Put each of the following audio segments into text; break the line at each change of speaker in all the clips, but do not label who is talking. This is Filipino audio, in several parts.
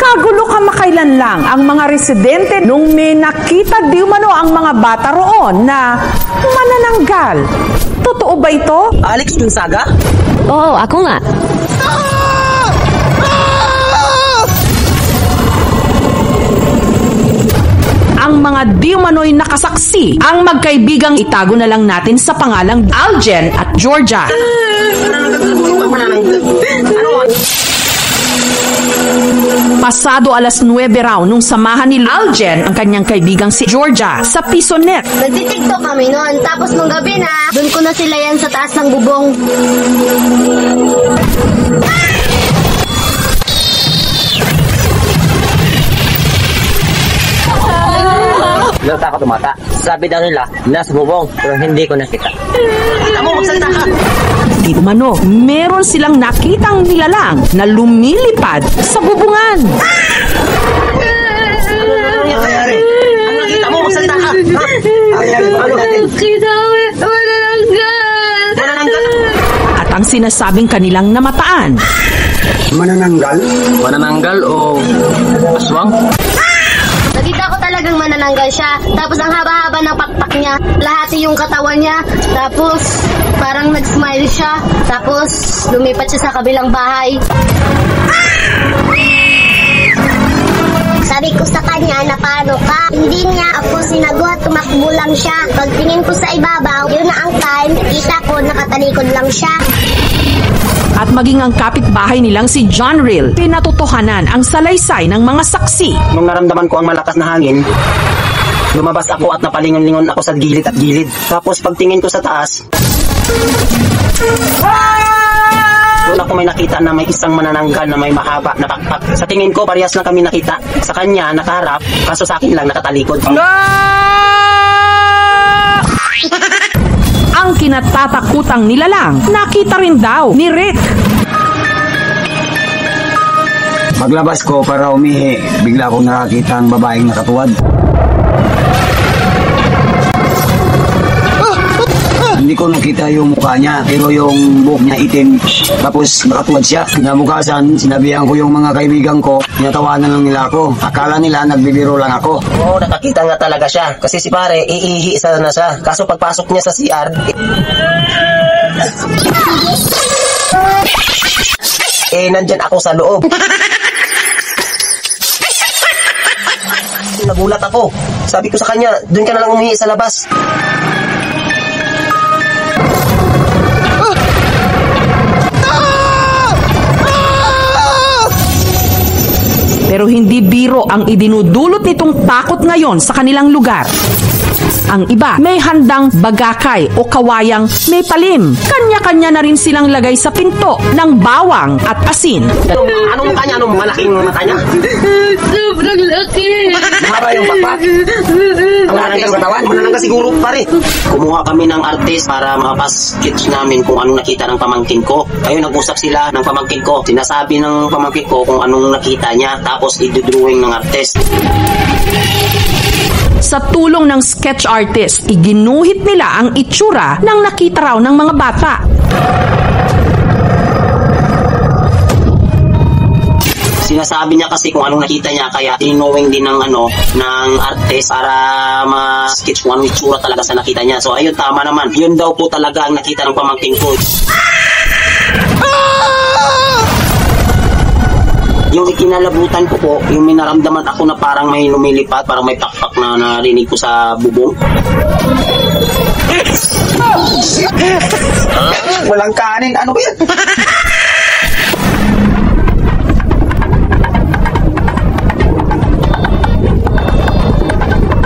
Nagulo kamakailan lang ang mga residente nung may nakita di umano ang mga bata roon na manananggal. Totoo ba ito?
Alex Gonzaga?
Oo, ako nga.
Ang mga di umano'y nakasaksi, ang magkaibigang itago na lang natin sa pangalang Aljen at Georgia. Pasado alas 9 raw nung samahan ni Aljen ang kanyang kaibigang si Georgia sa Pisonet.
Nagtitiktok kami noon. Tapos nung gabi na, doon ko na sila yan sa taas ng bubong.
Nalata ako tumata. Sabi daw nila, nasa bubong, pero hindi ko nakita. Tamo, magsalita ka!
Di umano, meron silang nakitang nilalang na lumilipad sa bubungan.
Ano nangyari? Ano nakita mo? Magsalita ka!
Kita ko, manananggal!
Manananggal?
At ang sinasabing kanilang namataan.
Manananggal?
Manananggal o aswang?
Nakita ko talagang manananggal siya. Tapos ang haba-haba ng pakpak niya. Lahati yung katawan niya. Tapos parang nag-smile siya. Tapos lumipat siya sa kabilang bahay. Sabi ko sa kanya na paano ka? Hindi niya ako sinagot. Tumakbo lang siya. Pagtingin ko sa ibabaw, yun na ang time. Kita ko nakatalikod lang siya.
At maging ang kapitbahay nilang si John Real, pinatotohanan ang salaysay ng mga saksi.
Nung naramdaman ko ang malakas na hangin, lumabas ako at napalingon-lingon ako sa gilid at gilid. Tapos pagtingin ko sa taas, doon ako may nakita na may isang manananggal na may mahaba na pakpak. Sa tingin ko, parehas lang kami nakita. Sa kanya, nakaharap, kaso sa akin lang nakatalikod.
Ang kinatatakutang nilalang, nakita rin daw ni Rick.
Maglabas ko para umihi, bigla akong nakakita ang babaeng nakatuwad. Hindi ko nakita yung mukha niya, pero yung buhok niya itim. Tapos nakatuwad siya. Kinabukasan, sinabihan ko yung mga kaibigan ko, tinatawanan lang nila ako. Akala nila nagbibiro lang ako.
Oo, nakakita nga talaga siya. Kasi si pare, iihi isa na siya. Kaso pagpasok niya sa CR, nandyan ako sa loob. Nagulat ako. Sabi ko sa kanya, doon ka na lang umihi sa labas.
Pero hindi biro ang idinudulot nitong takot ngayon sa kanilang lugar. Ang iba, may handang bagakay o kawayang may palim. Kanya-kanya na rin silang lagay sa pinto ng bawang at asin.
Anong mukha niya? Anong malaking mata niya?
Sobrang laki!
Mahaba yung pakpak. Ang malaki ang katawan. Manananggal siguro pare. Kumuha kami ng artist para mapasketch namin kung anong nakita ng pamangkin ko. Ayun, nag-usap sila ng pamangkin ko. Sinasabi ng pamangkin ko kung anong nakita niya. Tapos idudrawing ng artist.
Sa tulong ng sketch artist, iginuhit nila ang itsura ng nakita raw ng mga bata.
Sinasabi niya kasi kung anong nakita niya, kaya tinowing din ng ng artist para ma-sketch kung anong itsura talaga sa nakita niya. So ayun, tama naman. Yun daw po talaga ang nakita ng pamangkin ko. Yung ikinalabutan ko po, yung may naramdaman ako na parang may lumilipat, parang may pakpak na narinig ko sa bubong. Walang kanin, ano ba yan?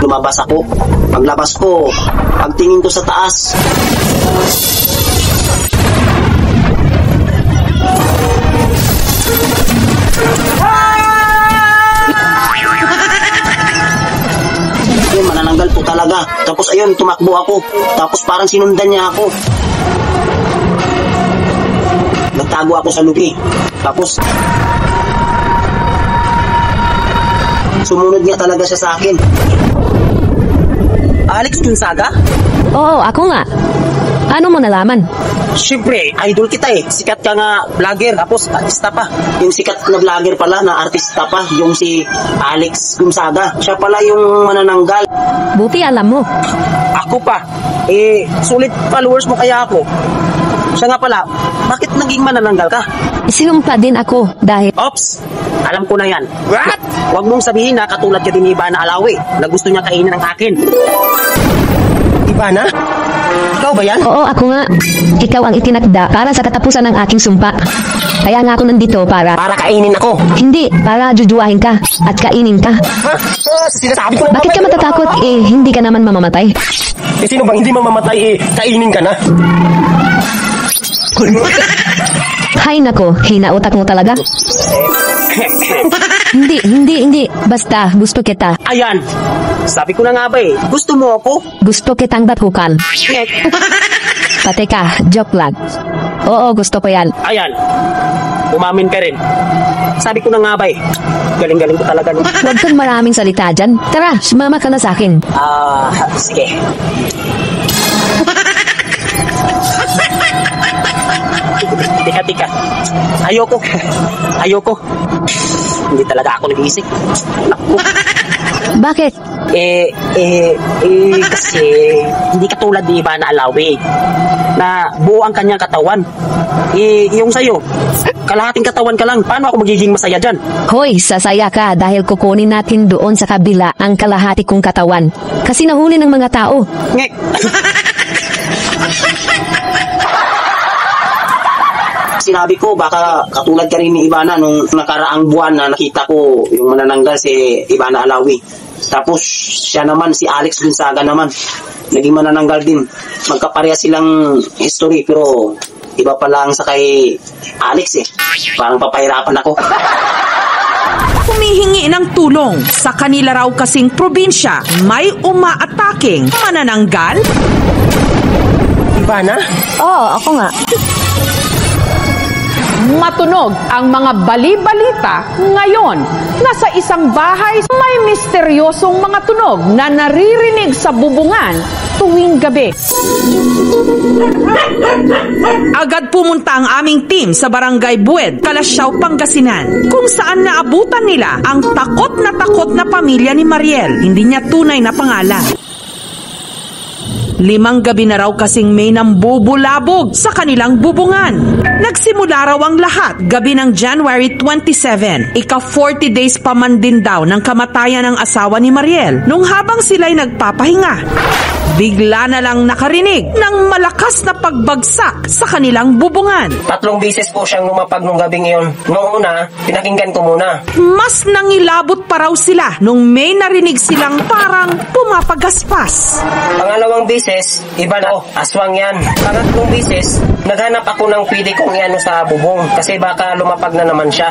Lumabas ako. Paglabas ko, pagtingin ko sa taas, ayun, manananggal po talaga. Tapos ayun, tumakbo ako. Tapos parang sinundan niya ako. Nagtago ako sa lubi. Tapos sumunod niya talaga siya sa akin.
Alex Gonzaga?
Oo, ako nga. Ano mo nalaman?
Siyempre, idol kita eh. Sikat ka nga vlogger, tapos artista pa. Yung sikat na vlogger pala, na artista pa, yung si Alex Gonzaga. Siya pala yung manananggal.
Buti alam mo.
Ako pa. Sulit followers mo kaya ako. Siya nga pala, bakit naging manananggal ka?
Sinumpa din ako dahil
Ops! Alam ko na yan. What? Huwag mong sabihin na katulad ka din ni Ivana Alawi na gusto niya kainin ang akin. Ivana? Ikaw ba yan?
oo, ako nga. Ikaw ang itinakda para sa katapusan ng aking sumpa. Kaya nga ako nandito para
Para kainin ako.
hindi, para jujuwahin ka at kainin ka.
Ha? Sinasabi ko na
Bakit ka matatakot? Hindi ka naman mamamatay.
sino bang hindi mamamatay kainin ka na?
Hay nako, hina utak mo talaga. Hindi. Basta, gusto kita.
Ayan. Sabi ko na nga ba gusto mo ako?
Gusto kitang batukan. Pati ka, joke lang. Oo, gusto ko yan.
Ayan. Umamin ka rin. Sabi ko na nga ba galing-galing ko talaga.
Huwag kang maraming salita dyan. Tara, sumama ka na sa akin.
Sige. Tika. Ayoko. Hindi talaga ako nag-iisip. Naku.
Bakit?
Kasi hindi katulad ni Ivana Alawi na buo ang kanyang katawan. Yung sa'yo, kalahating katawan ka lang. Paano ako magiging masaya dyan?
Hoy, sasaya ka dahil kukunin natin doon sa kabila ang kalahati kong katawan. Kasi nahuli ng mga tao.
Ngek. Sinabi ko, baka katulad ka rin ni Ivana nung nakaraang buwan na nakita ko yung manananggal si Ivana Alawi. Tapos siya naman, si Alex Gonzaga naman, naging manananggal din. Magkapareha silang history pero iba pa lang sa kay Alex Parang papahirapan ako.
Humihingi ng tulong. Sa kanila raw kasing probinsya, may umaataking manananggal.
Ivana?
Oo, ako nga.
Matunog ang mga bali-balita ngayon. Nasa isang bahay may misteryosong mga tunog na naririnig sa bubungan tuwing gabi. Agad pumunta ang aming team sa Barangay Bued, Calasiao, Pangasinan, kung saan naabutan nila ang takot na pamilya ni Mariel. Hindi niya tunay na pangalan. 5 gabi na raw kasing may nambubulabog sa kanilang bubungan. Nagsimula raw ang lahat gabi ng January 27. Ika-40 days pa man din daw ng kamatayan ng asawa ni Mariel. Nung habang sila'y nagpapahinga, bigla na lang nakarinig ng malakas na pagbagsak sa kanilang bubungan.
3 beses po siyang lumapag nung gabing iyon. Noong una, pinakinggan ko muna.
Mas nangilabot pa raw sila nung may narinig silang parang pumapagaspas.
Pangalawang beses, iba na, aswang yan. Pangatlong beses, naghanap ako ng pwede kong iano sa bubong kasi baka lumapag na naman siya.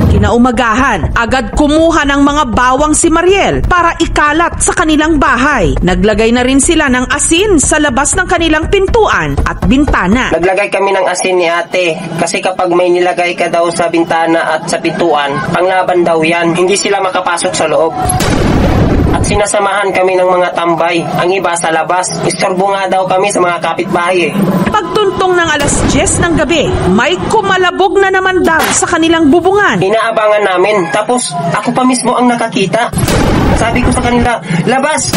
Kinaumagahan, agad kumuha ng mga bawang si Mariel para ikalat sa kanilang bahay. Naglagay na rin sila ng asin sa labas ng kanilang pintuan at bintana.
Naglagay kami ng asin ni ate kasi kapag may nilagay ka daw sa bintana at sa pintuan, panglaban daw yan. Hindi sila makapasok sa loob. At sinasamahan kami ng mga tambay. Ang iba sa labas. Istorbo nga daw kami sa mga kapitbahay
Pagtuntong ng 10:00 ng gabi, may kumalabog na naman daw sa kanilang bubungan.
Inaabangan namin. Tapos ako pa mismo ang nakakita. Sabi ko sa kanila, labas!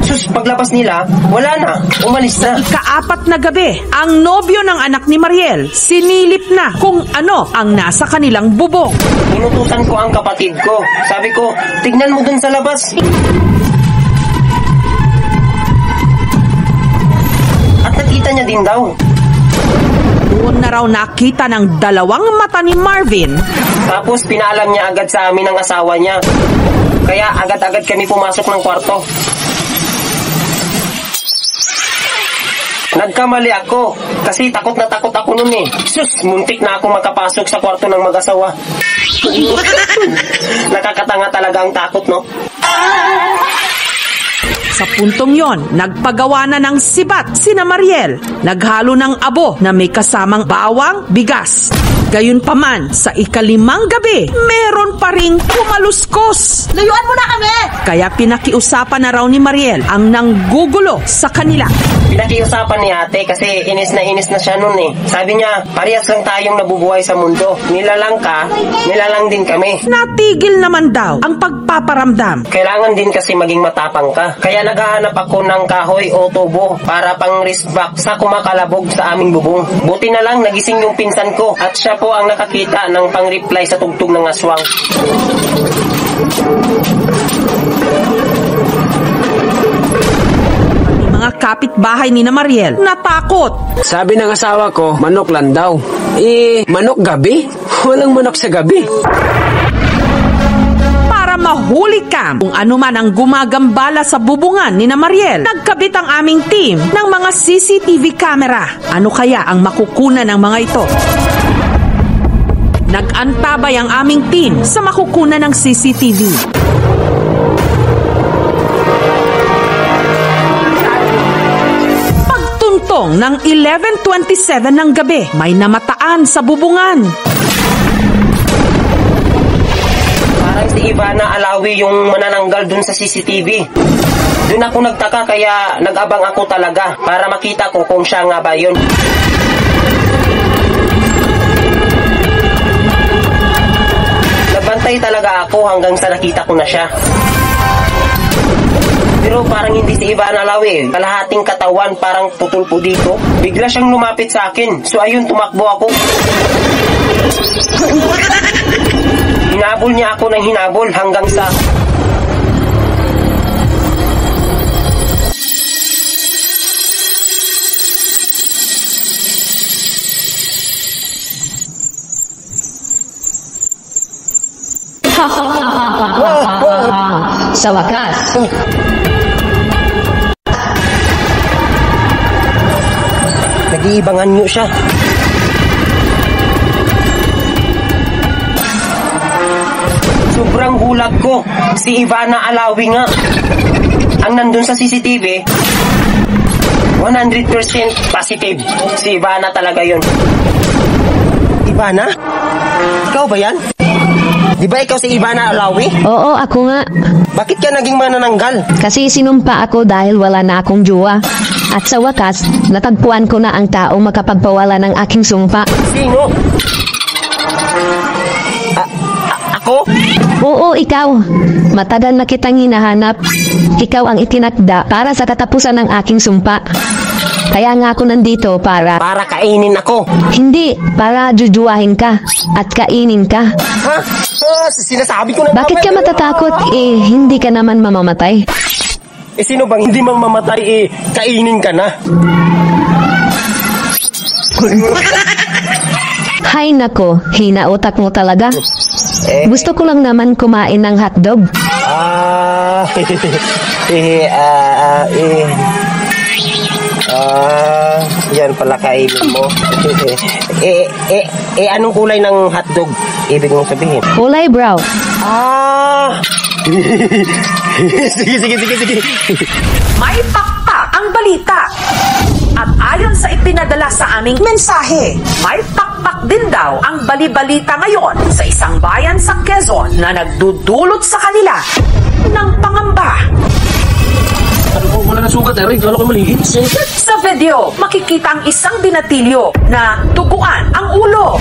Sus, paglabas nila, wala na. Umalis na.
Ika-4 na gabi, ang nobyo ng anak ni Mariel sinilip na kung ano ang nasa kanilang bubong.
Inutusan ko ang kapatid ko. Sabi ko, tignan mo dun sa labas. At nakita niya din daw.
Doon na raw nakita ng 2 mata ni Marvin.
Tapos pinaalam niya agad sa amin ang asawa niya. Kaya agad-agad kami pumasok ng kwarto. Nagkamali ako kasi takot na takot ako nun Sus, muntik na ako makapasok sa kwarto ng mag-asawa. Nakakatanga talaga ang takot, no?
Sa puntong yon, nagpagawa na ng sibat sina Mariel. Naghalo ng abo na may kasamang bawang, bigas. Gayunpaman, sa ika-5 gabi, meron pa ring kumaluskos.
Layuan mo na kami!
Kaya pinakiusapan na raw ni Mariel ang nanggugulo sa kanila.
Pinakiusapan ni ate kasi inis na siya nun eh. Sabi niya, parehas lang tayong nabubuhay sa mundo. Nilalang ka, nilalang din kami.
Natigil naman daw ang pagpaparamdam.
Kailangan din kasi maging matapang ka. Kaya naghahanap ako ng kahoy o tubo para pang wristback sa kumakalabog sa aming bubong. Buti na lang nagising yung pinsan ko at siya po ang nakakita ng pang-reply sa tugtog ng aswang.
Mga kapitbahay ni na Mariel natakot.
Sabi ng asawa ko, manok lang daw. Manok gabi? Walang manok sa gabi.
Para mahuli ka kung ano man ang gumagambala sa bubungan ni na Mariel, nagkabit ang aming team ng mga CCTV camera. Ano kaya ang makukunan ng mga ito? Nag-antabay ang aming team sa makukunan ng CCTV. Pagtuntong ng 11:27 ng gabi, may namataan sa bubungan.
Parang si Ivana Alawi yung manananggal dun sa CCTV. Dun ako nagtaka kaya nag-abang ako talaga para makita ko kung siya nga ba yun. Nagbantay talaga ako hanggang sa nakita ko na siya. Pero parang hindi si Ivana Alawi. Kalahating katawan parang putol po dito. Bigla siyang lumapit sa akin. So ayun, tumakbo ako. Hinabol niya ako ng hinabol hanggang sa...
Sa wakas.
Nag-iibangan niyo siya. Sobrang gulat ko. Si Ivana Alawi nga. Ang nandun sa CCTV, 100% positive. Si Ivana talaga yun. Ivana? Ikaw ba yan? Di ba ikaw si Ivana Alawi?
Oo, ako nga.
Bakit ka naging manananggal?
Kasi sinumpa ako dahil wala na akong jowa. At sa wakas, natagpuan ko na ang taong makapagpawala ng aking sumpa.
Sino? Ako?
Oo, ikaw. Matagal na kitang hinahanap. Ikaw ang itinakda para sa katapusan ng aking sumpa. Kaya nga ako nandito para...
Para kainin ako.
Hindi, para jujuwahin ka at kainin ka.
Ha? Sinasabi ko na...
Bakit ka matatakot? Hindi ka naman mamamatay.
Sino bang hindi mamamatay kainin ka na?
Hay nako, hina utak mo talaga. Gusto ko lang naman kumain ng hotdog.
Yan pala kainin mo. Anong kulay ng hotdog? Ibig mong sabihin?
Kulay brown.
Sige.
May pakpak ang balita. At ayon sa ipinadala sa aming mensahe, may pakpak din daw ang bali-balita ngayon sa isang bayan sa Quezon na nagdudulot sa kanila ng pangamba.
Wala na sugat, Eric. Wala ko maliit.
Sa video, makikita ang isang binatilyo na tuguan ang ulo.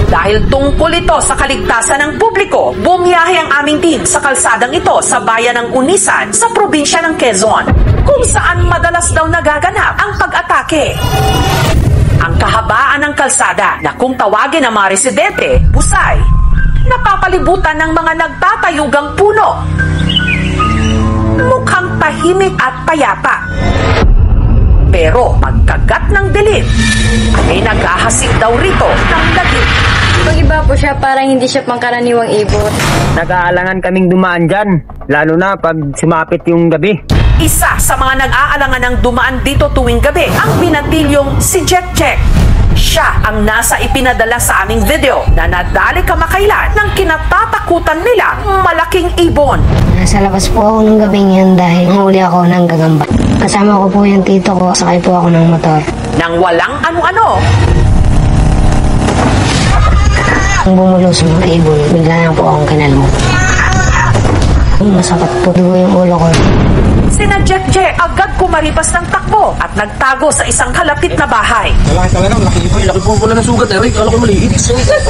Dahil tungkol ito sa kaligtasan ng publiko, bumiyahe ang aming team sa kalsadang ito sa bayan ng Unisan sa probinsya ng Quezon, kung saan madalas daw nagaganap ang pag-atake. Ang kahabaan ng kalsada na kung tawagin ng mga residente, busay, napapalibutan ng mga nagtatayugang puno. Mukhang tahimik at payapa. Pero pagkagat ng dilim, ay naghahasik daw rito ng dagit.
Pag iba po siya, parang hindi siya pangkaraniwang ibon.
Nag-aalangan kaming dumaan dyan, lalo na pag sumapit yung gabi.
Isa sa mga nag-aalangan ng dumaan dito tuwing gabi, ang binatilyong si Jack. Siya ang nasa ipinadala sa aming video na nadali kamakailan ng kinatatakutan nilang malaking ibon.
Nasa labas po ako ng gabing yan dahil huli ako ng gagamba. Kasama ko po yung tito ko, sakay po ako ng motor.
Nang walang ano-ano,
Nang bumulos mga ibon, bigla na po akong kinalmo. Masakit po dugo yung ulo ko.
Sina Jekje agad kumaripas ng takbo at nagtago sa isang kalapit na bahay.
Laki po pala ng sugat, Eric. Alam ko maliit.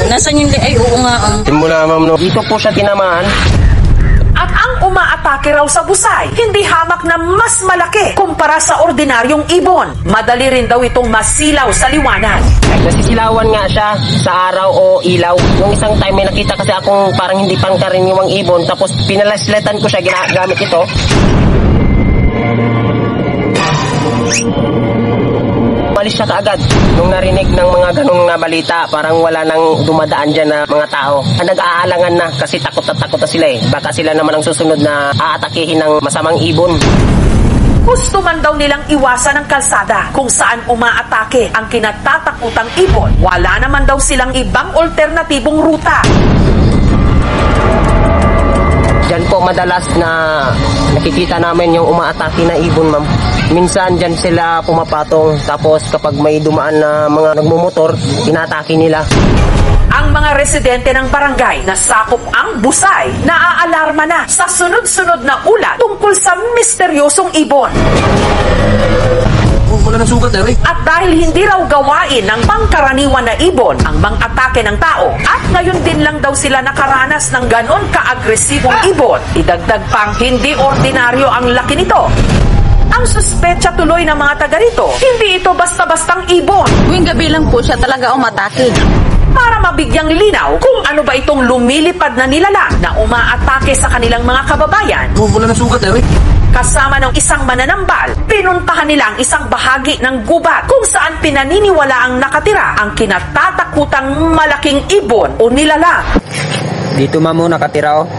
Nasaan yung ay oo nga.
Simula, ma'am, no?
Dito po siya tinamaan.
At ang umaatake raw sa busay, hindi hamak na mas malaki kumpara sa ordinaryong ibon. Madali rin daw itong masilaw sa liwanag.
Nasisilawan nga siya sa araw o ilaw. Nung isang time may nakita kasi akong parang hindi pangkaraniwang ibon, tapos pinalaslatan ko siya, ginagamit ito. Umalis siya kaagad nung narinig ng mga ganong na balita. Parang wala nang dumadaan dyan na mga tao. Nag-aalangan na kasi takot na sila eh. Baka sila naman ang susunod na aatakihin ng masamang ibon.
Gusto man daw nilang iwasan ang kalsada kung saan umaatake ang kinatatakutang ibon. Wala naman daw silang ibang alternatibong ruta.
Diyan po madalas na nakikita namin yung umaatake na ibon, ma'am. Minsan diyan sila pumapatong, tapos kapag may dumaan na mga nagmumotor, inatake nila.
Ang mga residente ng barangay na sakop ang busay, naaalarma na sa sunod-sunod na ulat tungkol sa misteryosong ibon.
Wala ng sugat, Eric.
At dahil hindi raw gawain ng pangkaraniwan na ibon ang mang-atake ng tao, at ngayon din lang daw sila nakaranas ng ganon ka-agresibong ibon, idagdag pang hindi ordinaryo ang laki nito. Ang suspecha tuloy ng mga taga rito, hindi ito basta-bastang ibon.
Tuwing gabi lang po siya talaga umatake.
Para mabigyang linaw kung ano ba itong lumilipad na nilalang na umaatake sa kanilang mga kababayan.
Wala ng sugat, Eric.
Kasama ng isang mananambal, pinuntahan nila ang isang bahagi ng gubat kung saan pinaniniwalaang nakatira ang kinatatakutang malaking ibon o nilalang.
Dito mamo nakatira oh.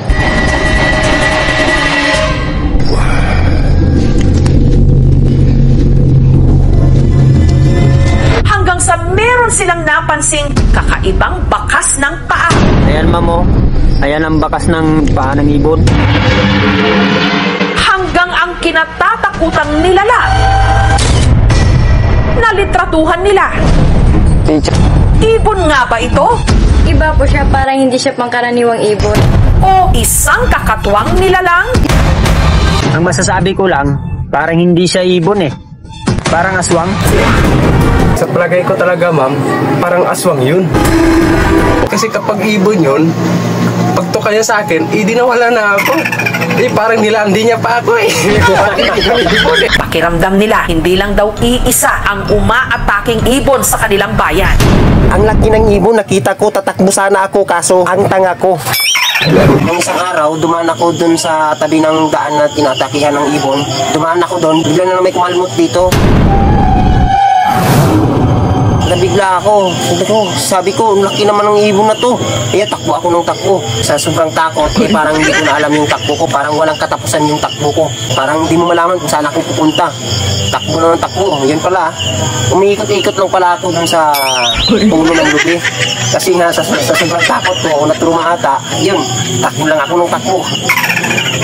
Hanggang sa meron silang napansing kakaibang bakas ng paa.
Ayan mamo. Ayan ang bakas ng paa ng ibon.
Hanggang ang kinatatakutang nilalang na litratuhan nila. Ibon nga ba ito?
Iba po siya, parang hindi siya pangkaraniwang ibon.
O isang kakatwang nilalang?
Ang masasabi ko lang, parang hindi siya ibon eh. Parang aswang.
Sa palagay ko talaga, ma'am, parang aswang yun. Kasi kapag ibon yun, pagtuka niya sa akin, di nawala na ako. Parang nilandi niya pa ako eh.
Pakiramdam nila, hindi lang daw iisa ang umaataking ibon sa kanilang bayan.
Ang laki ng ibon, nakita ko, tatakbo sana ako, kaso ang tanga ko. Nung isang araw, dumaan ako dun sa tabi ng daan na tinatakihan ng ibon. Dumaan ako dun, bigla na may kumalmot dito. Nabigla ako. Sabi ko, laki naman ng ibon na to. Kaya takbo ako ng takbo. Sa sobrang takot, parang hindi ko na alam yung takbo ko. Parang walang katapusan yung takbo ko. Parang hindi mo malaman kung saan ako pupunta. Takbo na ng takbo. Yan pala. Umiikot-ikot lang pala ako dun sa puno ng lubi. Kasi nga sa sobrang takot ko, ako natruma ata. Yun, takbo lang ako ng takbo.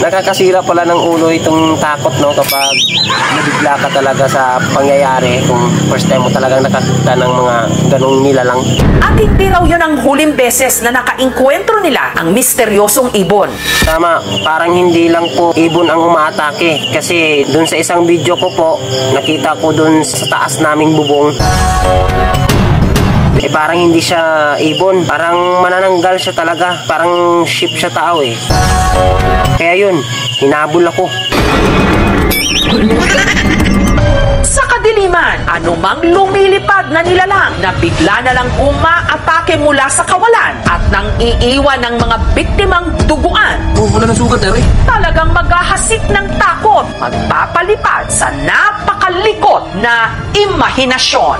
Nakakasira pala ng ulo itong takot, no, kapag nabigla ka talaga sa pangyayari kung first time mo talagang nakakita ng mga ganong nilalang.
At hindi raw yun ang huling beses na nakainkwentro nila ang misteryosong ibon.
Tama, parang hindi lang po ibon ang umaatake. Kasi dun sa isang video ko po, nakita ko dun sa taas naming bubong. Parang hindi siya ibon. Parang manananggal siya talaga. Parang ship siya tao eh. Kaya yun, hinabol ako.
Sa kadiliman, anumang lumilipad na nilalang na bigla na lang umaatake mula sa kawalan at nang iiwan ng mga biktimang duguan.
Wala ng sugat, Eric.
Talagang maghahasik ng takot at papalipad sa napakalikot na imahinasyon.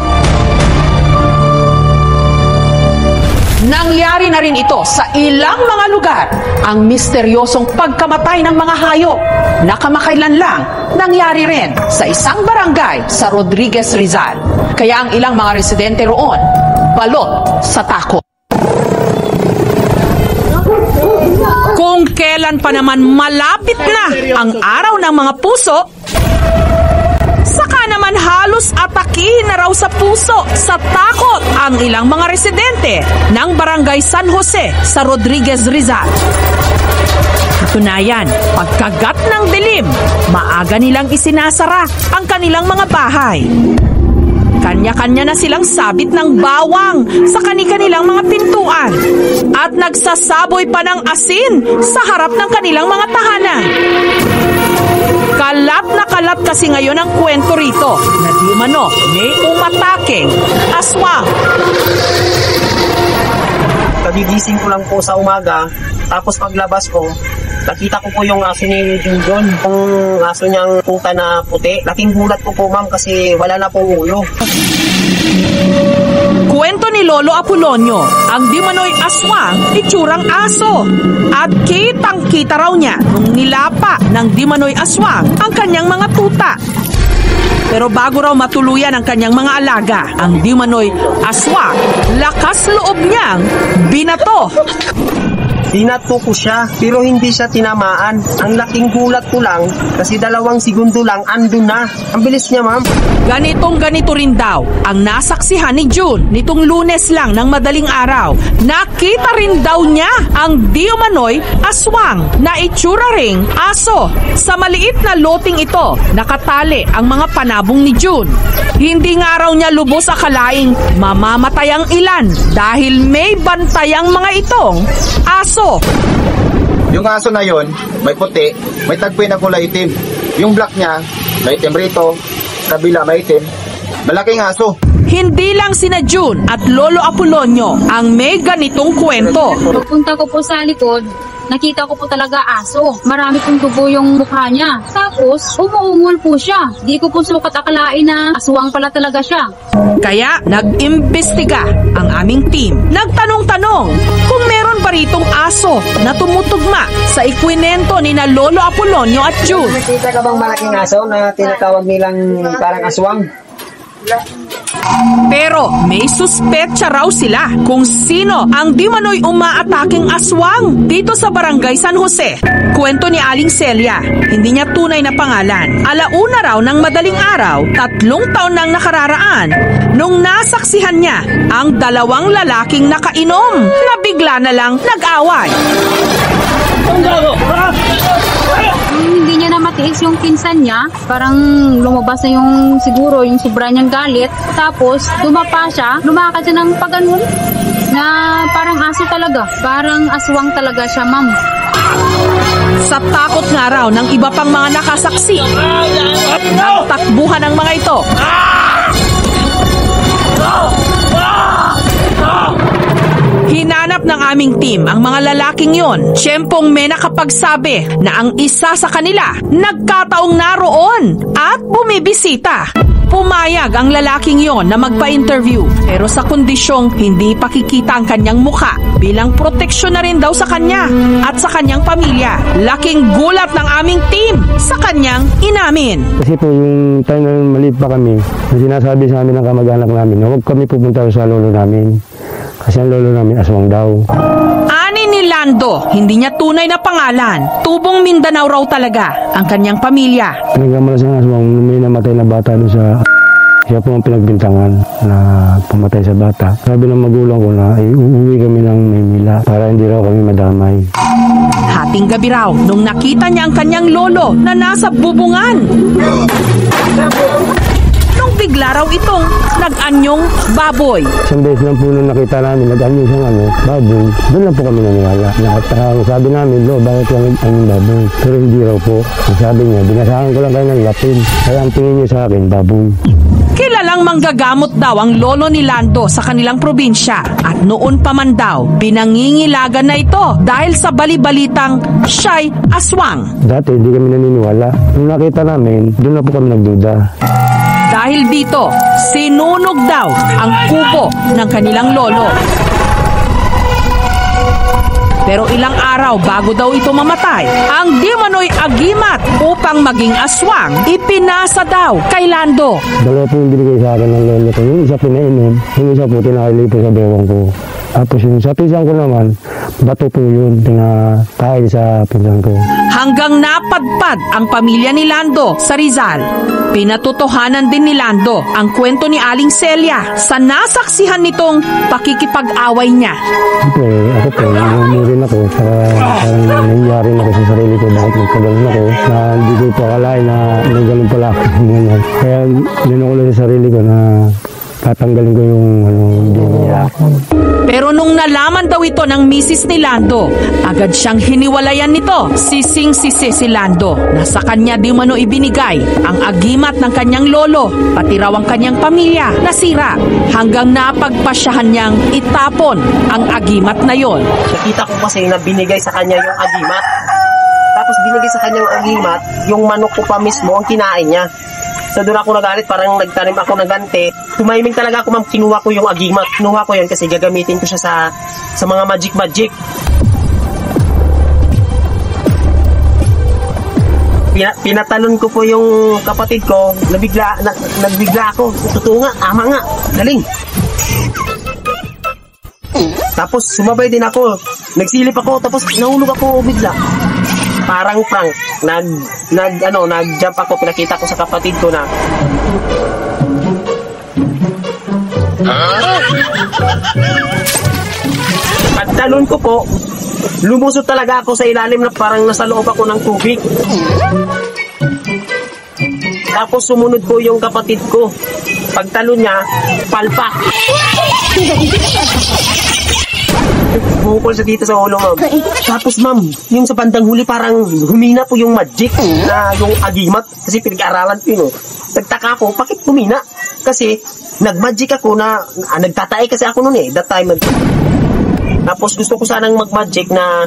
Nangyari na rin ito sa ilang mga lugar, ang misteryosong pagkamatay ng mga hayop na kamakailan lang nangyari rin sa isang barangay sa Rodriguez, Rizal. Kaya ang ilang mga residente roon, balot sa takot. Kung kailan pa naman malapit na ang araw ng mga puso, saka naman halos atakihin na raw sa puso sa takot ang ilang mga residente ng Barangay San Jose sa Rodriguez, Rizal. Katunayan, pagkagat ng dilim, maaga nilang isinasara ang kanilang mga bahay. Kanya-kanya na silang sabit ng bawang sa kani-kanilang mga pintuan at nagsasaboy pa ng asin sa harap ng kanilang mga tahanan. Kalat na kalat kasi ngayon ang kwento rito na di umano may umataking aswang.
Kagigising ko lang po sa umaga, tapos paglabas ko, nakita ko po yung aso ni Junjun, yung aso niyang puta na puti. Laking gulat ko po ma'am kasi wala na pong ulo.
Kwento ni Lolo Apolonio, ang di manoy aswang itsurang aso. At kitang-kita raw niya nung nilapa ng di manoy aswang ang kanyang mga tuta. Pero bago raw matuluyan ang kanyang mga alaga, ang di manoy aswang, lakas loob niyang binato.
Binato ko siya, pero hindi siya tinamaan. Ang laking gulat ko lang, kasi 2 segundo lang, andun na. Ang bilis niya, ma'am.
Ganito rin daw ang nasaksihan ni June nitong Lunes lang ng madaling araw. Nakita rin daw niya ang di umano'y aswang na itsura ring aso. Sa maliit na loting ito, nakatali ang mga panabong ni June. Hindi nga raw niya lubos akalaing mamamatay ang ilan dahil may bantayang mga itong aso.
Yung aso na yon, may puti, may tagpi na kulay itim. Yung black niya, may itim rito, kabila may itim. Malaking aso.
Hindi lang sina June at Lolo Apolonio ang may ganitong kwento.
Pagpunta ko po sa likod, nakita ko po talaga aso. Marami pong dugo yung mukha niya. Tapos, umuungol po siya. Di ko po sukat akalain na aswang pala talaga siya.
Kaya, nag-imbestiga ang aming team. Nagtanong-tanong kung meron ba ritong aso na tumutugma sa ikwinento ni na Lolo Apolonio at June.
Nakita ka bang malaking aso na tinatawag nilang parang aswang?
Pero may suspetsa raw sila kung sino ang di manoy umaataking aswang dito sa Barangay San Jose. Kwento ni Aling Celia, hindi niya tunay na pangalan. Alauna raw ng madaling araw, 3 taon nang nakararaan, nung nasaksihan niya ang 2 lalaking nakainom na bigla na lang nag-away.
Hindi niya na matiis yung pinsan niya. Parang lumabas na yung siguro yung sobra niyang galit. Tapos dumapa siya, lumakad siya ng paganon na parang aso talaga. Parang aswang talaga siya, ma'am.
Sa takot nga raw ng iba pang mga nakasaksi, nagtakbuhan ang mga ito. Hinanap ng aming team ang mga lalaking yon. Siyempong may nakapagsabi na ang isa sa kanila nagkataong naroon at bumibisita. Pumayag ang lalaking yon na magpa-interview pero sa kondisyong hindi pakikita ang kanyang mukha bilang proteksyon na rin daw sa kanya at sa kanyang pamilya. Laking gulat ng aming team sa kanyang inamin.
Kasi po yung time na maliit pa kami, sinasabi sa amin ng kamag-anak namin na huwag kami pupunta sa lolo namin. Kasi ang lolo namin aswang daw.
Ani ni Lando, hindi niya tunay na pangalan. Tubong Mindanao raw talaga ang kanyang pamilya.
Pinagkamalas ng aswang, may namatay na bata doon sa... Siya po ang pinagbintangan na pumatay sa bata. Sabi ng magulang ko na uuwi kami ng Maynila para hindi raw kami madamay.
Hating gabi raw nung nakita niya ang kanyang lolo na nasa bubungan. Nung bigla raw itong nag-anyong baboy.
Isang beses lang po nung nakita namin, nag-anyong siyang baboy. Doon lang po kami naniwala. Sabi namin, lo, bakit yung anyong baboy? Pero hindi raw po. Sabi niya, binasahan ko lang kayo ng lapin. Kaya ang tingin niyo sa akin, baboy.
Kilalang manggagamot daw ang lolo ni Lando sa kanilang probinsya at noon pa man daw pinangingilagan na ito dahil sa bali-balitang siya'y aswang.
Dati hindi kami naniniwala. Nung nakita namin, doon na po kami nagduda.
Dahil dito, sinunog daw ang kubo ng kanilang lolo. Pero ilang araw bago daw ito mamatay, ang di manoy agimat upang maging aswang, ipinasa daw kay Lando.
2 po yung binigay sa akin ng lolo ko. Yung isa pinainom, yung isa po tinakalipo sa bewang ko. Tapos yung sa pinsan ko naman, bato po yun, pinakain sa pinsan ko.
Hanggang napadpad ang pamilya ni Lando sa Rizal. Pinatutuhanan din ni Lando ang kwento ni Aling Celia sa nasaksihan nitong pakikipag-away niya.
Siyempre, ako po, nangyari ako, parang nangyari ako sa sarili ko, bakit nagkagalan ako, na hindi ko po akalain na may ganun pala ako. Kaya ninukulo sa sarili ko na tatanggalin ko yung hindi niya ako.
Pero nung nalaman daw ito ng misis ni Lando, agad siyang hiniwalayan nito. Sising-sisi si Lando na sa kanya di mano ibinigay ang agimat ng kanyang lolo, pati raw ang kanyang pamilya nasira, hanggang napagpasyahan niyang itapon ang agimat na yon.
Nakita ko kasi na binigay sa kanya yung agimat. Tapos binigay sa kanya yung agimat, yung manok ko pa mismo ang kinain niya. So doon ako nagalit, parang nagtanim ako ng ganti. Tumahimik talaga ako, ma'am. Kinuha ko yung agimat. Kinuha ko yun kasi gagamitin ko siya sa mga magic. Pinatalon ko po yung kapatid ko. Nagbigla ako. Totoo nga, ama nga. Galing. Tapos sumabay din ako. Nagsilip ako, tapos nahulog ako bigla. Parang prank. Nag-jump ako, pinakita ko sa kapatid ko na pagtalon ko po, lumusot talaga ako sa ilalim na parang nasa loob ako ng tubig. Tapos sumunod po yung kapatid ko. Pagtalon niya, palpak. Bukol sa dito sa ulo, ma'am. Tapos, ma'am, yung sa bandang huli parang humina po yung magic na yung agimat. Kasi pinag-aralan ko yun. Nagtaka ako, bakit humina? Kasi nag-magic ako na, nagtatay kasi ako noon that time. Tapos gusto ko sanang mag-magic na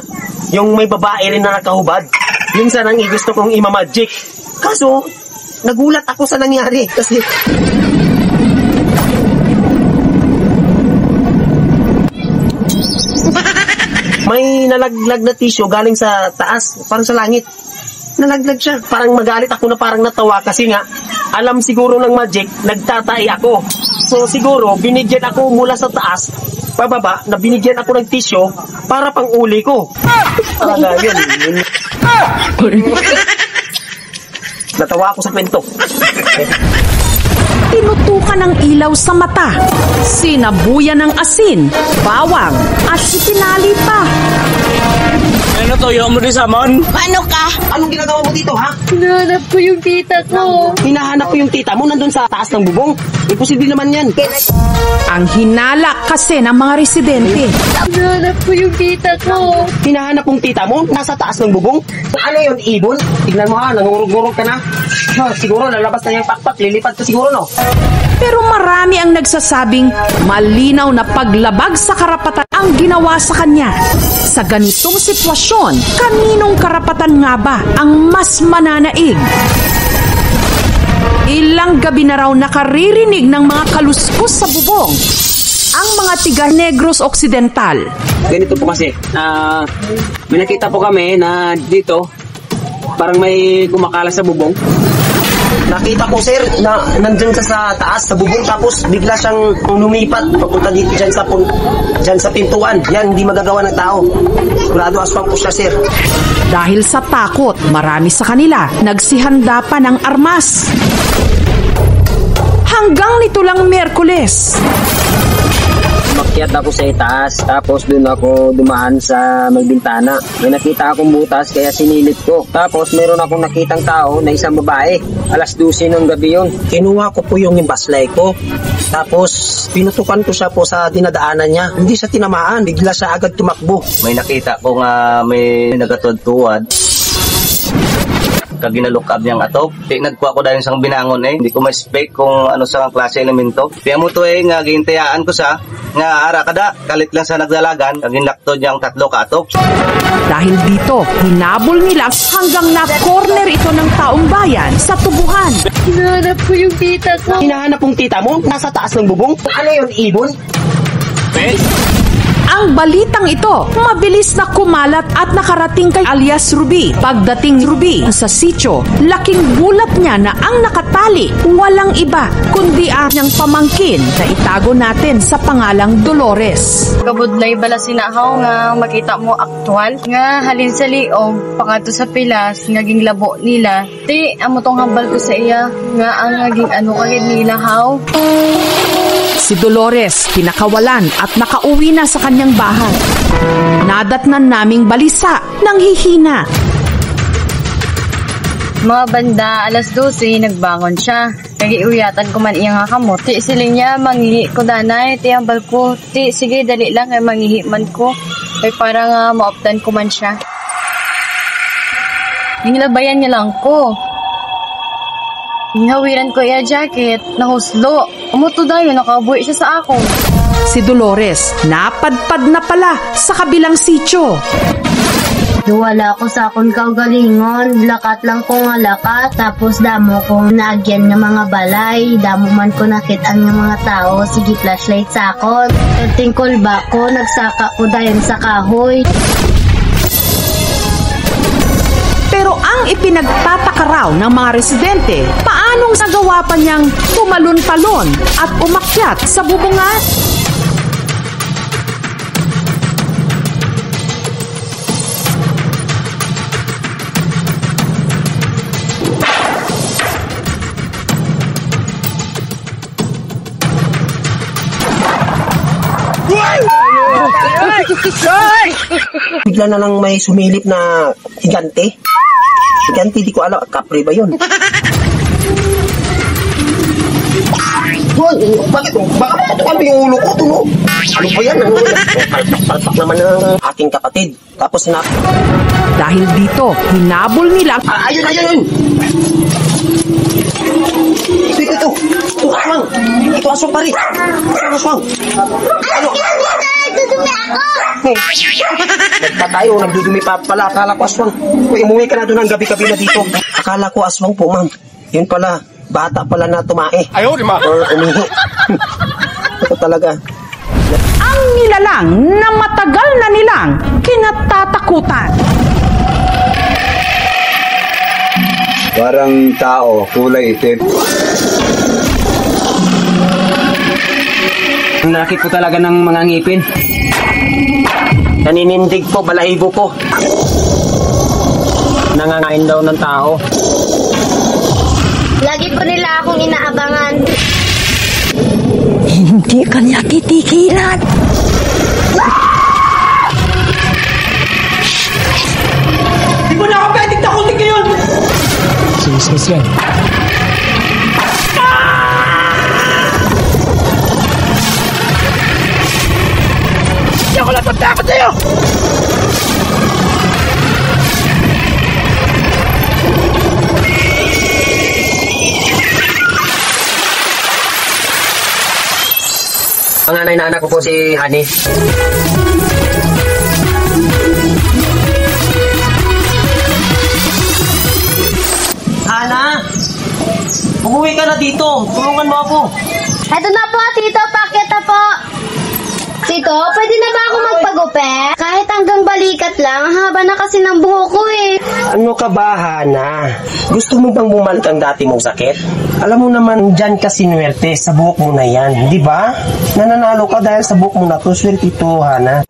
yung may babae rin na nakahubad. Yun sanang gusto kong ima-magic. Kaso, nagulat ako sa nangyari. Kasi may nalaglag na tissue galing sa taas, parang sa langit. Nalaglag siya. Parang magalit ako na parang natawa kasi nga, alam siguro ng magic, nagtatay ako. So siguro, binigyan ako mula sa taas, pababa, na binigyan ako ng tissue para pang uli ko. Talaga yun. Natawa ako sa kwento.
Tinutukan ng ilaw sa mata, sinabuyan ng asin, bawang, at itinali pa.
Ano to, yung mo din sa mon?
Ano ka? Anong ginagawa mo dito, ha?
Hinahanap ko yung tita ko.
Hinahanap ko yung tita mo, nandun sa taas ng bubong. Imposible naman yan.
Ang hinala kasi ng mga residente.
Hinahanap ko yung tita ko.
Hinahanap yung tita mo, nasa taas ng bubong. Ano yun, ibon? Tignan mo ha, nangurug-gurug ka na. Siguro lalabas na yung pakpak, lilipad ka siguro, no?
Pero marami ang nagsasabing malinaw na paglabag sa karapatan ang ginawa sa kanya. Sa ganitong sitwasyon, kaninong karapatan nga ba ang mas mananaig? Ilang gabi na raw nakaririnig ng mga kaluskos sa bubong ang mga tiga Negros Occidental.
Ganito po kasi, may nakita po kami na dito, parang may kumakalas sa bubong. Nakita ko, sir, na nandyan ka sa taas, sa bubong, tapos bigla siyang lumipat papunta dito dyan sa pintuan. Yan, hindi magagawa ng tao. Sigurado aswang po siya, sir.
Dahil sa takot, marami sa kanila nagsihanda pa ng armas. Hanggang nito lang Miyerkules.
Umakyat ako sa itaas, tapos doon ako dumaan sa may bintana. May nakita akong butas, kaya sinilip ko. Tapos meron akong nakitang tao na isang babae. 12:00 ng gabi yun.
Kinuha ko po yung baslay ko. Tapos pinutukan ko siya po sa dinadaanan niya. Hindi siya tinamaan, bigla siya agad tumakbo.
May nakita ko nga may nagatuwad-tuwad. Kaginalukab niyang atop. Nagkuha ko dahil isang binangon Hindi ko ma-spec kung ano sa klase elemento. Kaya mo to nga gintayaan ko sa nga ara kada kalit lang sa nagdalagan kaginlaktod niyang 3 ka atop.
Dahil dito, hinabol nila hanggang na-corner ito ng taong bayan sa tubuhan.
Hinahanap ko yung tita ko.
Hinahanap yung tita mo? Nasa taas ng bubong? Ano yun, ibon?
Ang balitang ito, mabilis na kumalat at nakarating kay alias Ruby. Pagdating Ruby sa sitio, laking gulat niya na ang nakatali, walang iba, kundi ang niyang pamangkin na itago natin sa pangalang Dolores.
Kabudlay bala sinahaw nga makita mo aktual nga halin sa liog pangato sa pilas ngaging labo nila. Ti amo tong hambal ko sa iya nga ang ngaging ano kagid nila haw.
Si Dolores pinakawalan at nakauwi na sa kanyang bahay. Nadatnan naming balisa ng hihina.
Mga banda, alas 12, nagbangon siya. Nagiuyatan ko man iyang hakamot. Ti siling niya, mangihi ko danay. Ti hambal ko. Ti, sige, dali lang, ay mangihi man ko. Ay parang maoptan ko man siya. Hinilabayan niya lang ko. Hinawiran ko iya jacket, nahuslo. Umuto dayo, nakaubuhi siya sa ako.
Si Dolores, napadpad na pala sa kabilang sitio.
Wala ko sa akong kaugalingon, lakat lang ko nga lakat, tapos damo ko naagyan ng mga balay, damo man ko nakita ang mga tao, sige flashlight sa akon. Pagtingkol ba ko, nagsaka ko dayon sa kahoy.
Pero ang ipinagtataka raw ng mga residente, paanong nagawa pa niyang tumalon-talon at umakyat sa bubungan?
Bigla na lang may sumilip na higante. Higante, di ko alam. Kapre ba yun? Bakit? Baka matukan mo yung ulo ko, tuno? Ano ba yan? Palpak naman ng aking kapatid. Tapos
dahil dito, hinabol nila.
Ayun! Ito. Aswang. Ito aswang pare. Aswang. Ano?
Nagdudumi ako!
Nagpatayo, nagdudumi pa pala. Akala ko aswang. Uy, umuwi ka na doon ang gabi-gabi na dito. Akala ko aswang po, ma'am. Yun pala, bata pala na tumae. Ayaw, di ma. Or umihi. Ito talaga.
Ang nilalang na matagal na nilang kinatatakutan.
Parang tao, kulay itim.
Nakit ko talaga ng mga ngipin.
Naninindig po, balahibo po. Nangangain daw ng tao.
Lagi po nila akong inaabangan.
Hindi kanya titikilan.
Di mo na ako pwedeng takutin ngayon!
Sinis yan.
Hindi ako lang pagtakot sa'yo! Ang nanay na anak ko po si Honey. Hana! Umuwi ka na dito. Tulungan mo ako.
Eto na po, Tito. Pakita po. Tito, pwede na ba ako magpagupit? Kahit hanggang balikat lang, haba na kasi ng buhok ko eh.
Ano ka ba, Hana? Gusto mo bang bumalik ang dati mong sakit? Alam mo naman, dyan ka sinuwerte sa buhok mo na yan, di ba? Nananalo ka dahil sa buhok mo na to, swerte ito, Hana.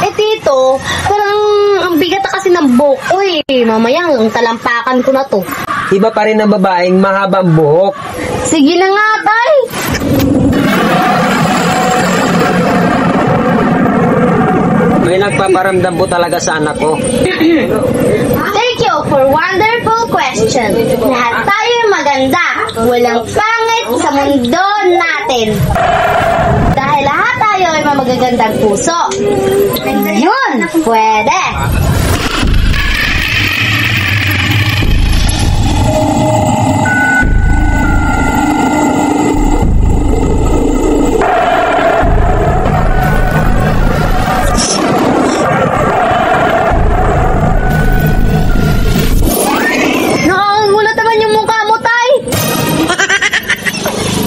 Eh, Tito, parang ang bigat na kasi ng buhok ko eh. Mamaya, ang talampakan ko na to.
Iba pa rin ang babaeng mahaba ang buhok.
Sige na nga, tay.
May nagpaparamdam po talaga sa anak ko.
Thank you for wonderful question. Lahat tayo maganda. Walang pangit sa mundo natin. Dahil lahat tayo ay magagandang puso. Yun, pwede.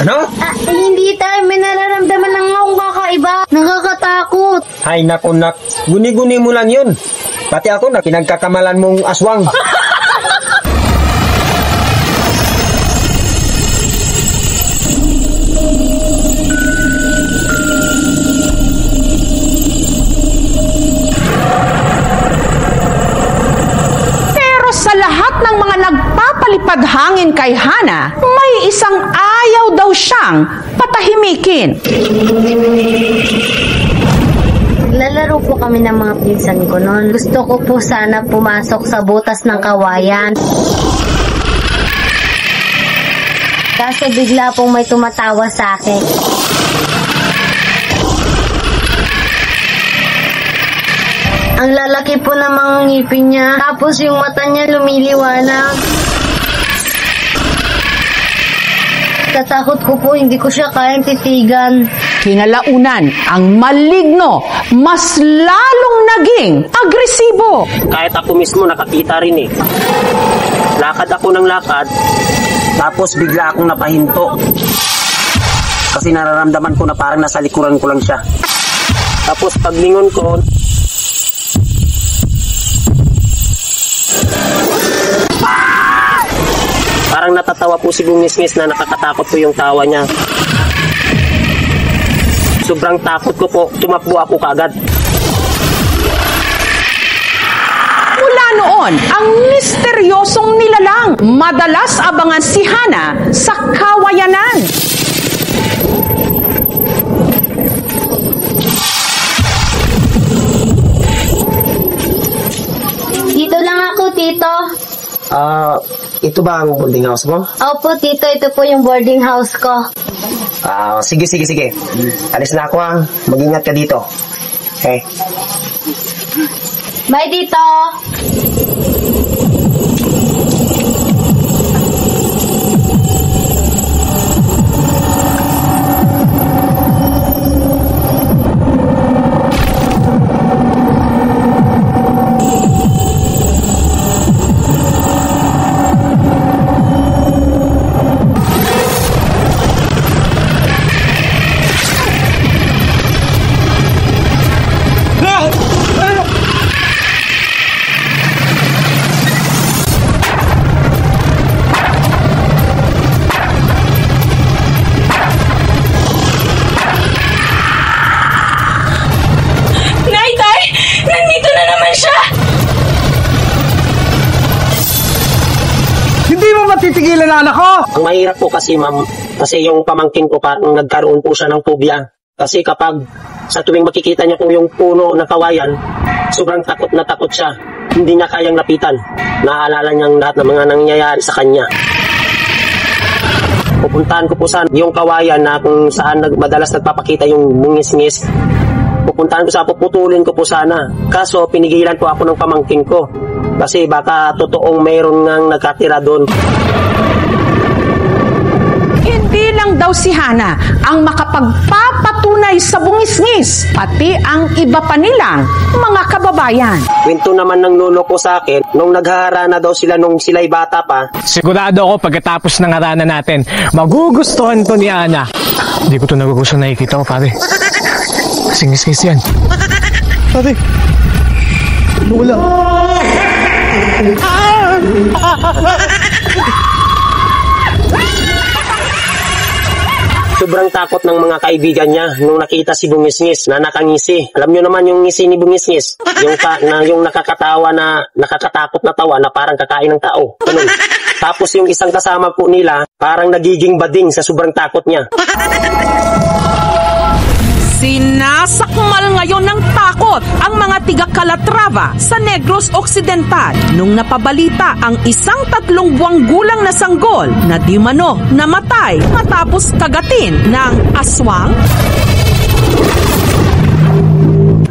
Ano?
Hindi tayo, may nararamdaman lang akong kakaiba. Nakakatakot.
Hay nako nak, guni-guni mo lang yun. Pati ako na pinagkakamalan mong aswang.
Pero sa lahat ng mga nagpapalipad hangin kay Hana, may isang ayaw daw siyang patahimikin.
Lalaro po kami ng mga pinsan ko noon. Gusto ko po sana pumasok sa butas ng kawayan. Kaso bigla pong may tumatawa sa akin. Ang lalaki po ng mga ngipin niya. Tapos yung mata niya lumiliwanag. Katakot ko po, hindi ko siya kayang titigan.
Kinalaunan, ang maligno, mas lalong naging agresibo.
Kahit ako mismo nakakita rin eh. Lakad ako ng lakad, tapos bigla akong napahinto. Kasi nararamdaman ko na parang nasa likuran ko lang siya. Tapos paglingon ko, parang natatawa po si Bungis-ngis na nakakatakot po yung tawa niya. Sobrang takot ko po, tumakbo ako kagad.
Mula noon, ang misteryosong nilalang madalas abangan si Hana sa kawayanan.
Dito lang ako, Tito.
Ito ba ang boarding house mo?
Opo, Tito. Ito po yung boarding house ko.
Sige. Alis na ako ha. Mag-ingat ka dito. Okay.
Bye, Tito.
Titigilan na anak ko!
Ang mahirap po kasi ma'am, kasi yung pamangkin ko parang nagkaroon po siya ng phobia. Kasi kapag sa tuwing makikita niya po yung puno na kawayan, sobrang takot na takot siya. Hindi niya kayang lapitan. Naaalala niyang lahat ng mga nangyayari sa kanya. Pupuntahan ko po sa yung kawayan na kung saan madalas nagpapakita yung bungis-ngis. Pupuntahan ko sa puputulin ko po sana. Kaso pinigilan po ako ng pamangkin ko. Kasi baka totoong mayroon ngang nagkatira doon.
Hindi lang daw si Hana ang makapagpapatunay sa bungis-ngis, pati ang iba pa nilang mga kababayan.
Kwento naman ng lolo ko sa akin, nung naghaharana daw sila nung sila'y bata pa.
Sigurado ako pagkatapos ng harana natin, magugustuhan to ni Ana. Hindi ko to nagugustuhan nakikita ko, pare. Singis-ngis yan. Pare. Wala.
Sobrang takot ng mga kaibigan niya nung nakita si Bungis-ngis na nakangisi. Alam niyo naman yung ngisi ni Bungis-ngis, yung nakakatawa na nakakatakot na tawa na parang kakain ng tao. Ganun. Tapos yung isang kasama po nila, parang nagiging bading sa sobrang takot niya.
Sinasakmal ngayon ng takot ang mga tiga Calatrava sa Negros Occidental nung napabalita ang isang 3 buwang gulang na sanggol na di mano namatay matapos kagatin ng aswang.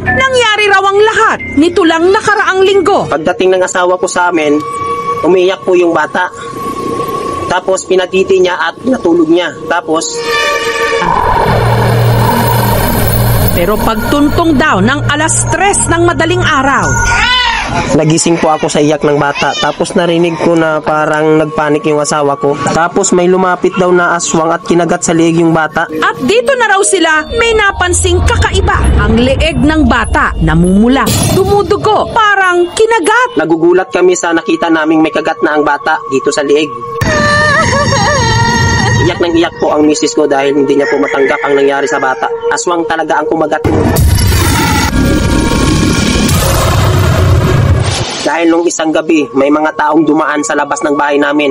Nangyari raw ang lahat nito lang nakaraang linggo.
Pagdating ng asawa ko sa amin, umiyak po yung bata. Tapos pinatiti niya at natulog niya. Tapos
pero pagtuntong daw ng 3:00 ng madaling araw,
nagising po ako sa iyak ng bata. Tapos narinig ko na parang nagpanik yung asawa ko. Tapos may lumapit daw na aswang at kinagat sa leeg yung bata.
At dito na raw sila may napansing kakaiba. Ang leeg ng bata namumula, dumudugo, parang kinagat.
Nagugulat kami sa nakita naming may kagat na ang bata dito sa leeg. Iyak ng iyak po ang misis ko dahil hindi niya po matanggap ang nangyari sa bata. Aswang talaga ang kumagat. Dahil nung isang gabi, may mga taong dumaan sa labas ng bahay namin.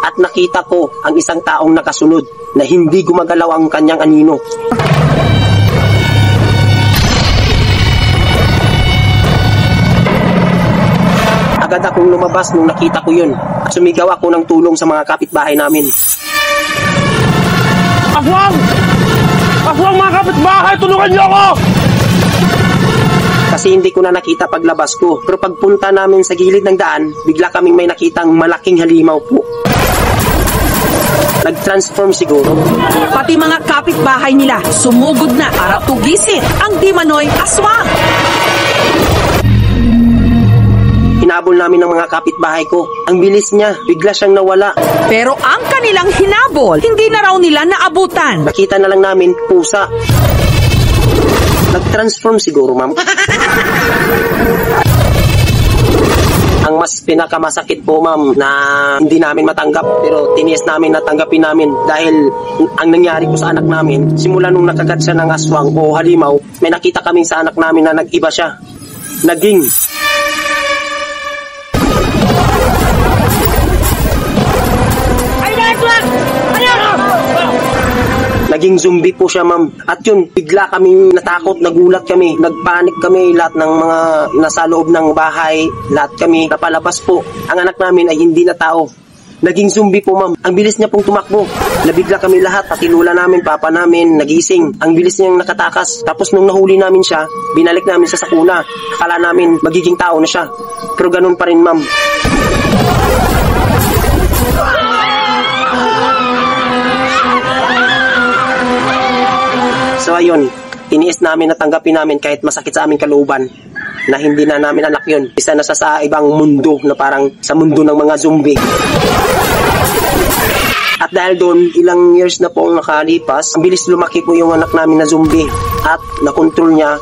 At nakita ko ang isang taong nakasunod na hindi gumagalaw ang kanyang anino. Agad akong lumabas nung nakita ko yun. At sumigaw ako ng tulong sa mga kapitbahay namin.
Aswang! Aswang, mga kapitbahay! Tulungan niyo ako!
Kasi hindi ko na nakita paglabas ko. Pero pagpunta namin sa gilid ng daan, bigla kaming may nakitang malaking halimaw po. Nag-transform siguro.
Pati mga kapitbahay nila sumugod na para tugisin ang di manoy aswang.
Hinabol namin ng mga kapitbahay ko. Ang bilis niya, bigla siyang nawala.
Pero ang kanilang hinabol, hindi na raw nila naabutan.
Nakita na lang namin pusa. Nag-transform siguro, ma'am. Ang mas pinakamasakit po, ma'am, na hindi namin matanggap pero tiniis namin na tanggapin namin dahil ang nangyari po sa anak namin, simula nung nakagat siya ng aswang o halimaw, may nakita kami sa anak namin na nag-iba siya. Naging zombie po siya, ma'am. At yun, bigla kaming natakot, nagulat kami, nagpanik kami, lahat ng mga nasa loob ng bahay, lahat kami napalabas po. Ang anak namin ay hindi na tao. Naging zombie po, ma'am. Ang bilis niya pong tumakbo. Nabigla kami lahat, pati lula namin, papa namin, nagising. Ang bilis niyang nakatakas. Tapos nung nahuli namin siya, binalik namin sa sakuna. Akala namin magiging tao na siya. Pero ganun pa rin, ma'am. So ayun, tiniis namin na tanggapin namin kahit masakit sa aming kalooban na hindi na namin anak yun. Isa na sa ibang mundo na parang sa mundo ng mga zombie. At dahil doon, ilang years na po ang nakalipas, ang bilis lumaki po yung anak namin na zombie. At nakontrol niya,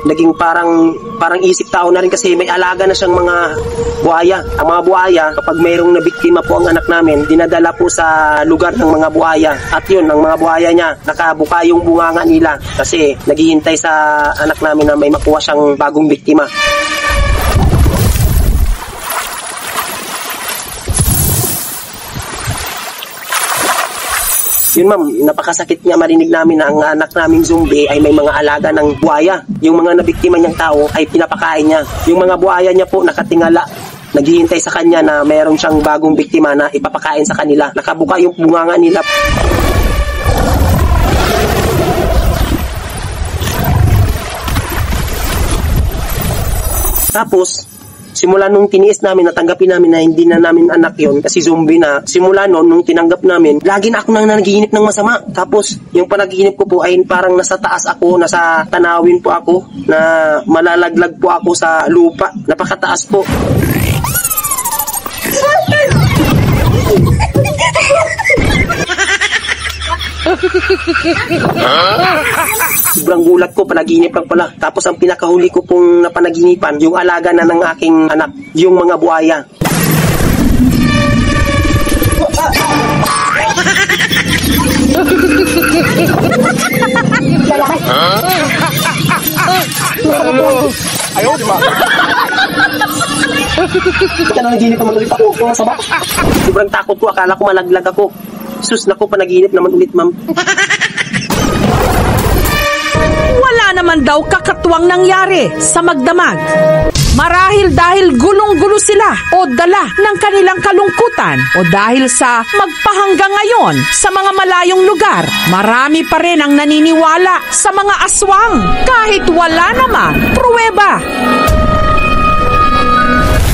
naging parang isip tao na rin kasi may alaga na siyang mga buhaya. Ang mga buhaya, kapag mayroong nabiktima po ang anak namin, dinadala po sa lugar ng mga buhaya. At yun, ang mga buhaya niya, nakabuka yung bunganga nila kasi naghihintay sa anak namin na may makuha siyang bagong biktima. Yun, ma'am, napakasakit niya marinig namin na ang anak naming zombie ay may mga alaga ng buhaya. Yung mga nabiktima niyang tao ay pinapakain niya. Yung mga buhaya niya po nakatingala, naghihintay sa kanya na mayroon siyang bagong biktima na ipapakain sa kanila. Nakabuka yung bunganga nila. Tapos, simula nung tiniis namin, natanggapin namin na hindi na namin anak yon kasi zombie na. Simula nung tinanggap namin, lagi na ako nang nagiginip ng masama. Tapos, yung panaginip ko po ay parang nasa taas ako, nasa tanawin po ako, na malalaglag po ako sa lupa. Napakataas po. Sobrang gulat ko, panaginip lang pala. Tapos ang pinakahuli ko pong napanaginipan, yung alaga na ng aking anak, yung mga buhaya.
Ayaw, di ba?
Panaginip naman ulit ako. Sobrang takot ko, akala ko malaglag ako. Sus, naku, panaginip naman ulit, ma'am.
Wala naman daw kakatwang nangyari sa magdamag. Marahil dahil gulong-gulo sila o dala ng kanilang kalungkutan o dahil sa magpahanggang ngayon sa mga malayong lugar, marami pa rin ang naniniwala sa mga aswang kahit wala namang pruweba.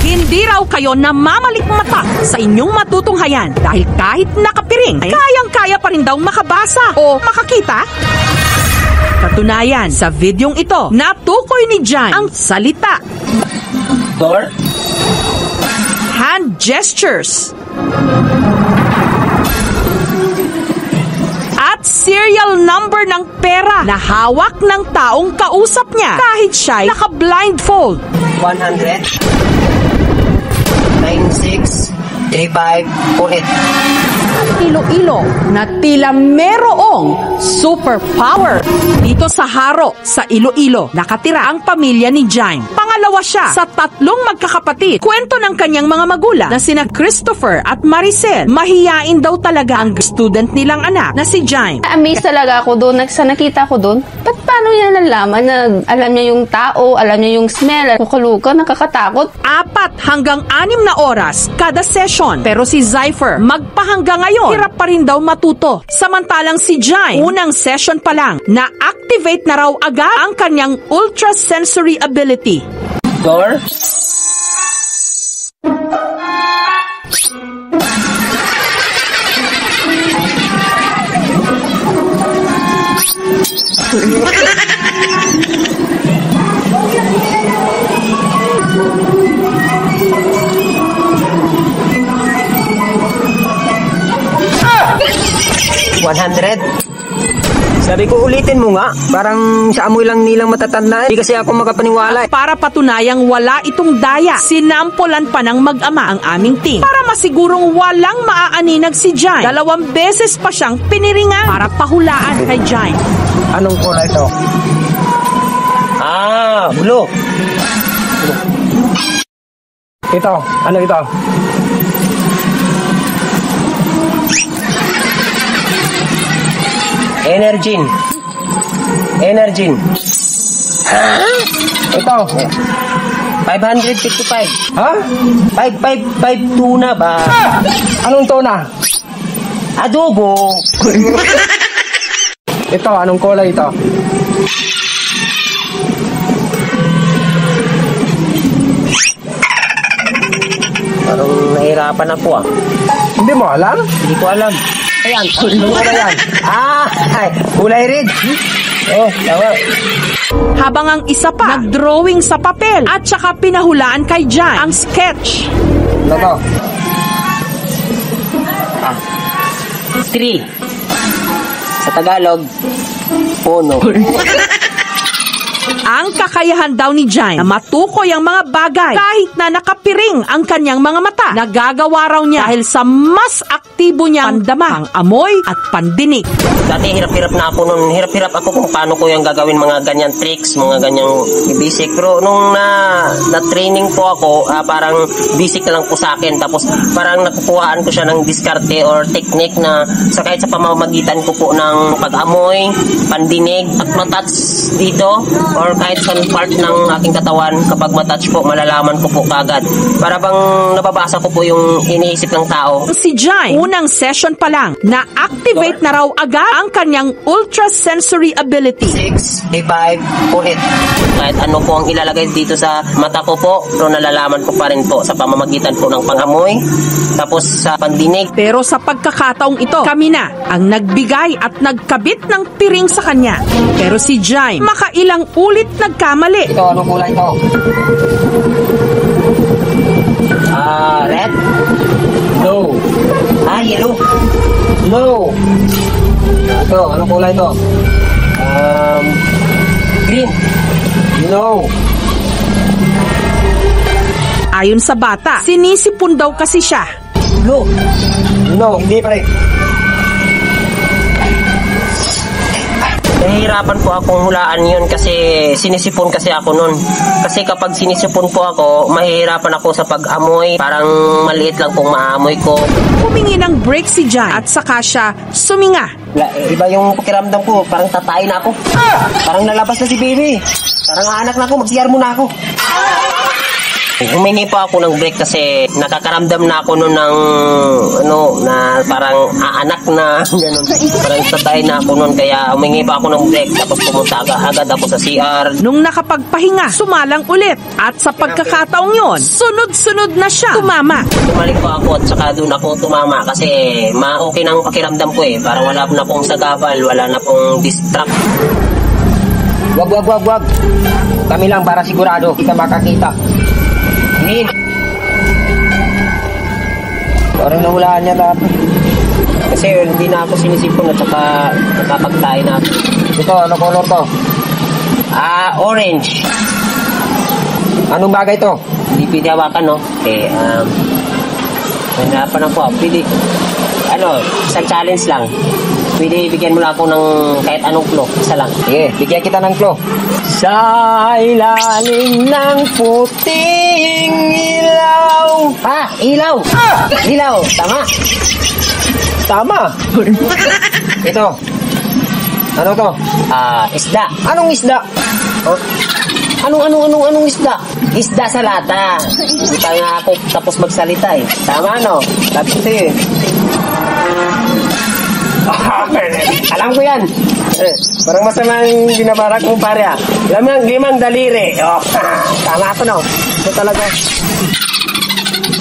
Hindi raw kayo namamalikmata sa inyong matutunghayan dahil kahit nakapiring, kayang-kaya pa rin daw makabasa o makakita. Katunayan, sa videong ito, natukoy ni Jan ang salita.
Door?
Hand gestures. At serial number ng pera na hawak ng taong kausap niya kahit siya'y naka-blindfold.
100 96 35 ulit.
Iloilo na tila merong superpower. Dito sa Haro, sa Iloilo, nakatira ang pamilya ni Jaime. Pangalawa siya sa 3 magkakapatid. Kwento ng kanyang mga magulang na sina Christopher at Maricel. Mahiyain daw talaga ang student nilang anak na si Jaime.
Amazed talaga ako doon. Sa nakita ko doon, paano niya nalaman na alam niya yung tao, alam niya yung smell, kukaluka, nakakatakot.
4 hanggang 6 na oras kada session. Pero si Zypher, magpahanggang ngayon, hirap pa rin daw matuto. Samantalang si Jaime, unang session pa lang, na-activate na raw agad ang kanyang ultrasensory ability.
Door? Sabi ko ulitin mo nga, parang sa amoy lang nilang matatanda. Hindi kasi ako makapaniwala.
Para patunayang wala itong daya, sinampulan pa ng mag-ama ang aming team para masigurong walang maaaninag si Jaime. 2 beses pa siyang piniringan para pahulaan kay Jaime.
Anong kulay ito? Blue.
Ito, ano ito?
Energin.
Ito.
555.
Ha?
555 tuna ba?
Anong tuna?
Adobo.
Ito, anong kulay ito?
Parang nahirapan ako ah.
Hindi mo alam?
Hindi ko alam. Ayan,
Anong kulay yan?
kulay red. Oh, tawa.
Habang ang isa pa, nag-drawing sa papel at saka pinahulaan kay Jaime ang sketch.
Ano?
Tree. Sa Tagalog, puno.
Ang kakayahan daw ni Jaime na matukoy ang mga bagay kahit na nakapiring ang kanyang mga mata. Nagagawa raw niya dahil sa mas aktibo niya pandama, ang amoy at pandinig.
Dati hirap-hirap na ako nun. Hirap-hirap ako kung paano ko yung gagawin mga ganyan tricks, mga ganyang basic. Pero nung na-training po ako, parang basic na lang po sa akin. Tapos parang nakukuhaan ko siya ng diskarte or technique na sa kahit sa pamamagitan ko po ng pag-amoy, pandinig at matouch dito or kahit sa part ng aking katawan, kapag matouch po, malalaman ko po kagad. Para bang nababasa ko po yung iniisip ng tao.
Si Jaime, unang session pa lang, na-activate na raw agad ang kanyang ultrasensory ability.
6, 5, ulit. Kahit ano po ang ilalagay dito sa mata ko po, pero nalalaman ko pa rin po sa pamamagitan po ng pangamoy, tapos sa pandinig.
Pero sa pagkakataong ito, kami na ang nagbigay at nagkabit ng piring sa kanya. Pero si Jaime, makailang ulit nagkamali.
Ito, anong kulay ito? Red?
No.
Yellow?
No.
Ito, anong kulay ito? Green?
No.
Ayon sa bata, sinisipon daw kasi siya.
Blue?
No, hindi pa rin.
Nahihirapan po akong hulaan yun kasi sinisipon kasi ako nun. Kasi kapag sinisipon po ako, mahihirapan ako sa pag-amoy. Parang maliit lang pong maamoy ko.
Humingi ng break si Jaime at saka siya suminga.
Iba yung pakiramdam ko, parang tatay na ako. Parang nalabas na si baby. Parang anak na ako, mag-CR muna ako. Humingi pa ako ng break kasi nakakaramdam na ako nun ng na parang aanak na ganun. Parang tatay na ako nun kaya humingi pa ako ng break tapos pumunta agad ako sa CR.
Nung nakapagpahinga, sumalang ulit at sa pagkakataong yon, sunod-sunod na siya tumama.
Bumalik pa ako at saka doon ako tumama kasi okay na ang pakiramdam ko eh. Parang wala na pong sagabal, wala na pong distract. Wag. Kami lang para sigurado kita makakita. Green. Parang nahulaan niya dapat. Kasi hindi na ako sinisipon at saka nakapagtayo na ako.
Ito, ano color to?
Orange.
Anong bagay to?
Hindi pwede hawakan, no? Okay, hanapan ako. Pwede, isang challenge lang. Pwede bigyan mo lang ako ng kahit anong clue. Isa lang.
Sige, bigyan kita ng clue.
Sa ilalim ng puting ilaw. Ilaw! Ilaw! Tama!
Tama! Ito. Ano to?
Isda.
Anong isda?
Anong isda? Isda sa lata. Hindi pa nga ako tapos magsalita eh. Tama, no? Sabi ko sa'yo eh.
Alam ko yan. Parang masamang binabarak mong pare. Limang daliri. Tama ako, no? Ito talaga.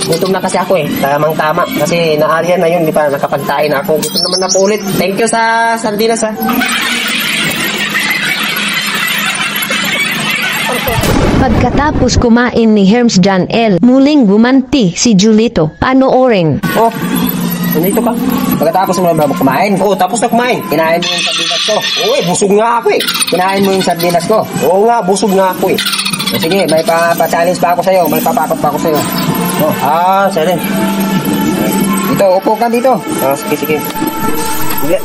Gutom na kasi ako eh. Tamang-tama. Kasi naaryan na yun. Di pa nakapagtain na ako. Gutom naman na po ulit. Thank you sa sardinas, ha.
Pagkatapos kumain ni Herms John L., muling gumanti si Julito. Panoorin.
Nandito ka? Pagkatapos mo na kumain? Oo, tapos na kumain. Kinain mo yung sardinas ko. Oo busog nga ako eh. Kinain mo yung sardinas ko. Oo nga, busog nga ako eh. Sige, may pa-challenge pa ako sa'yo. May papakot pa ako sa'yo. Sige. Dito, upo ka dito. Sige. Sige.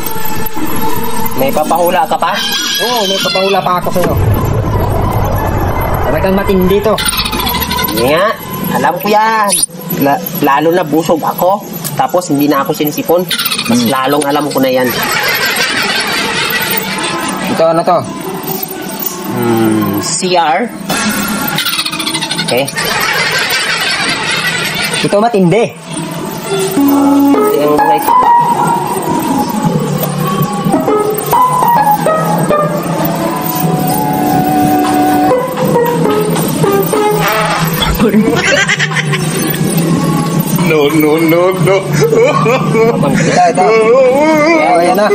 May papahula ka pa? Oo, may papahula pa ako sa'yo. Talagang matindi to. Hindi nga, alam ko yan. Lalo na busog ako. Tapos hindi na ako sinisipon. Mas lalong alam ko na yan.
Ito, ano to?
CR. Okay. Ito matindi. Yung right.
No. Ito. Ayan na.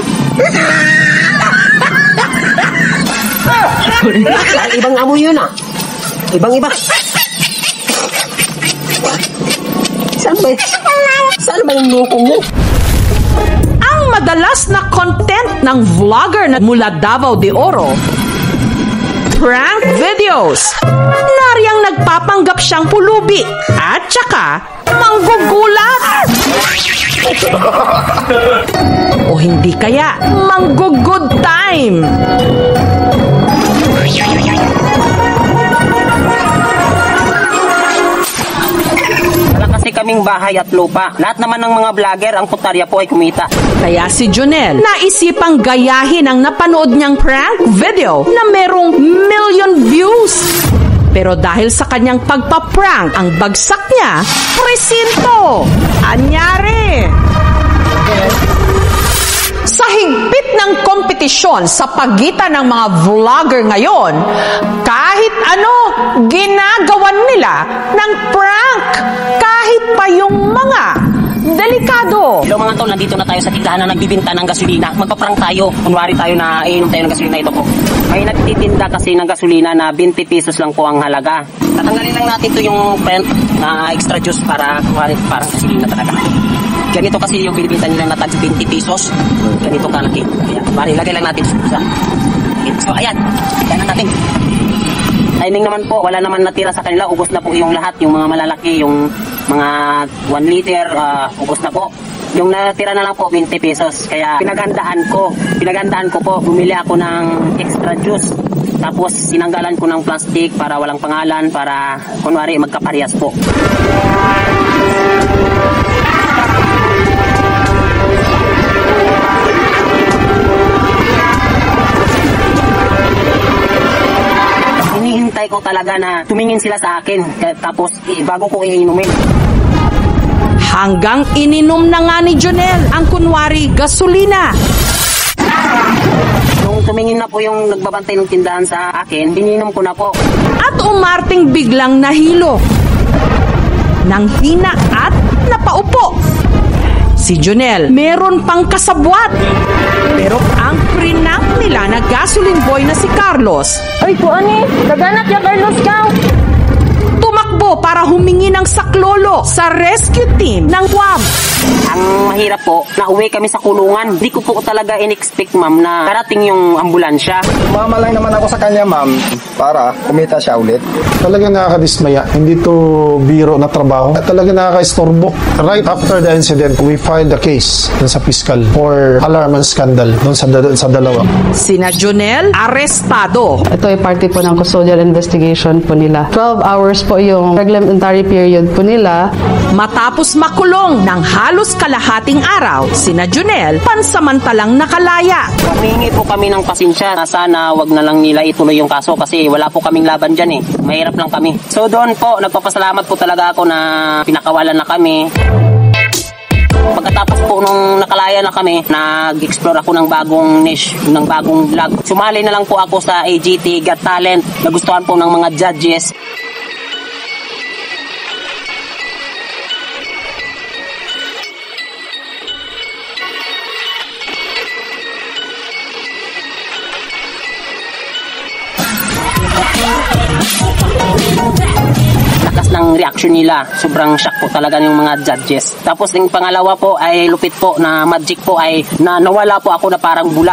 Ibang amoy yun ah. Ibang-iba. Saan ba yung lukong yun?
Ang madalas na content ng vlogger na mula Davao de Oro, prank videos. Nariyang nagpapanggap siyang pulubi at saka manggugulat. O hindi kaya manggugood time.
Wala kasi kaming bahay at lupa. Lahat naman ng mga vlogger ang putarya po ay kumita.
Kaya si Jonel naisipang gayahin ang napanood niyang prank video na merong million views. Pero dahil sa kanyang pagpa-prank, ang bagsak niya, presinto. Anyari? Sa higpit ng kompetisyon sa pagitan ng mga vlogger ngayon, kahit ano, ginagawan nila ng prank. Kahit pa yung mga delikado.
Hello mga tol, nandito na tayo sa tindahan na nagbibinta ng gasolina. Magpa-prank tayo. Kunwari tayo na iinom tayo ng gasolina. Ito po. May nagtitinda kasi ng gasolina na 20 pesos lang po ang halaga. Tatanggalin lang natin to yung print na extra juice para parang gasolina talaga. Ganito kasi yung binibinta nila na tag 20 pesos. Ganito kalaki. Ayan. Lagay lang natin sa. So ayan. Ayan na natin. Timing naman po, wala naman natira sa kanila. Ubos na po yung lahat. Yung mga malalaki, yung mga 1 liter, ubos na po. Yung natira na lang po, 20 pesos. Kaya pinaghandaan ko po, bumili ako ng extra juice. Tapos sinanggalan ko ng plastic para walang pangalan, para kunwari magkaparehas po. Hinihintay ko talaga na tumingin sila sa akin, tapos bago ko iinumin.
Hanggang ininom na nga ni Jonel ang kunwari gasolina.
Nung tumingin na po yung nagbabantay ng tindahan sa akin, ininom ko na po.
At umarting biglang nahilo. Nang hina at napaupo. Si Jonel meron pang kasabwat. Pero ang prinang nila na gasoline boy na si Carlos,
ay, kuan eh. Naganap ya Carlos ka.
tumakbo tumakbo para humingi ng saklolo sa rescue team ng WAB.
Ang mahirap po, nauwi kami sa kulungan. Di ko po talaga in-expect, ma'am, na darating yung ambulansya.
Mama lang naman ako sa kanya, ma'am, para kumita siya ulit.
Talaga nakakadismaya. Hindi to biro na trabaho. Talaga nakaka-istorbo. Right after the incident, we filed the case dun sa fiscal for alarm and scandal dun sa dalawa.
Sina Jonel, arestado.
Ito ay parte po ng custodial investigation po nila. 12 hours po yung reglementary period po nila.
Matapos makulong ng halos kalahating araw, sina Jonel pansamantalang nakalaya.
Humingi po kami ng pasensya na sana wag na lang nila ituloy yung kaso kasi wala po kaming laban dyan eh. Mahirap lang kami. So doon po, nagpapasalamat po talaga ako na pinakawalan na kami. Pagkatapos po nung nakalaya na kami, nag-explore ako ng bagong niche, ng bagong vlog. Sumali na lang po ako sa AGT Got Talent. Nagustuhan po ng mga judges. Lakas ng reaction nila. Sobrang shock po talaga ng mga judges. Tapos yung pangalawa po ay lupit po na magic po ay nawala po ako na parang bula.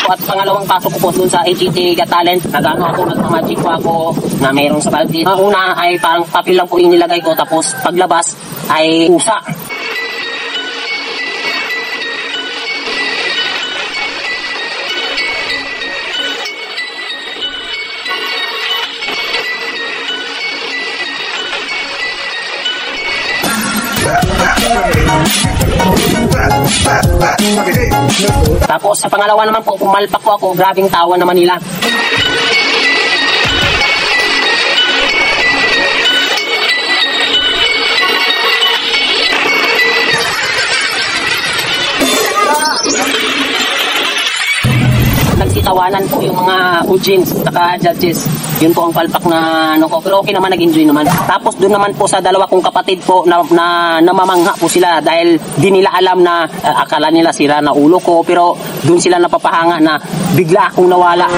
At pangalawang pasok ko po dun sa AGT Got Talent, nag-ano ako, nag-magic po ako na mayroong sa balde. Ang una ay parang papel lang po yung nilagay ko, tapos paglabas ay pusa. Tapos sa pangalawa naman po, pumalpak po ako, grabing tawa naman nila. Nagsitawanan po yung mga audience, saka judges. Yun po ang palpak na ano ko. Pero okay naman, nag-enjoy naman. Tapos doon naman po sa dalawa kong kapatid po na namamangha po sila dahil di nila alam na akala nila sira na ulo ko. Pero doon sila napapahanga na bigla akong nawala.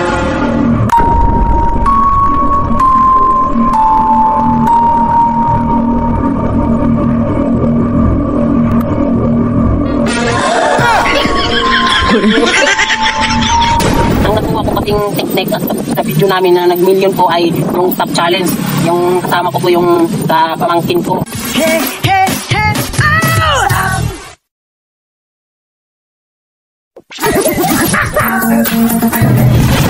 Ang nakuha ko kasing technique at sa video namin na nag-million po ay yung top challenge. Yung kasama ko po yung pamangkin ko.
Hey, hey, hey,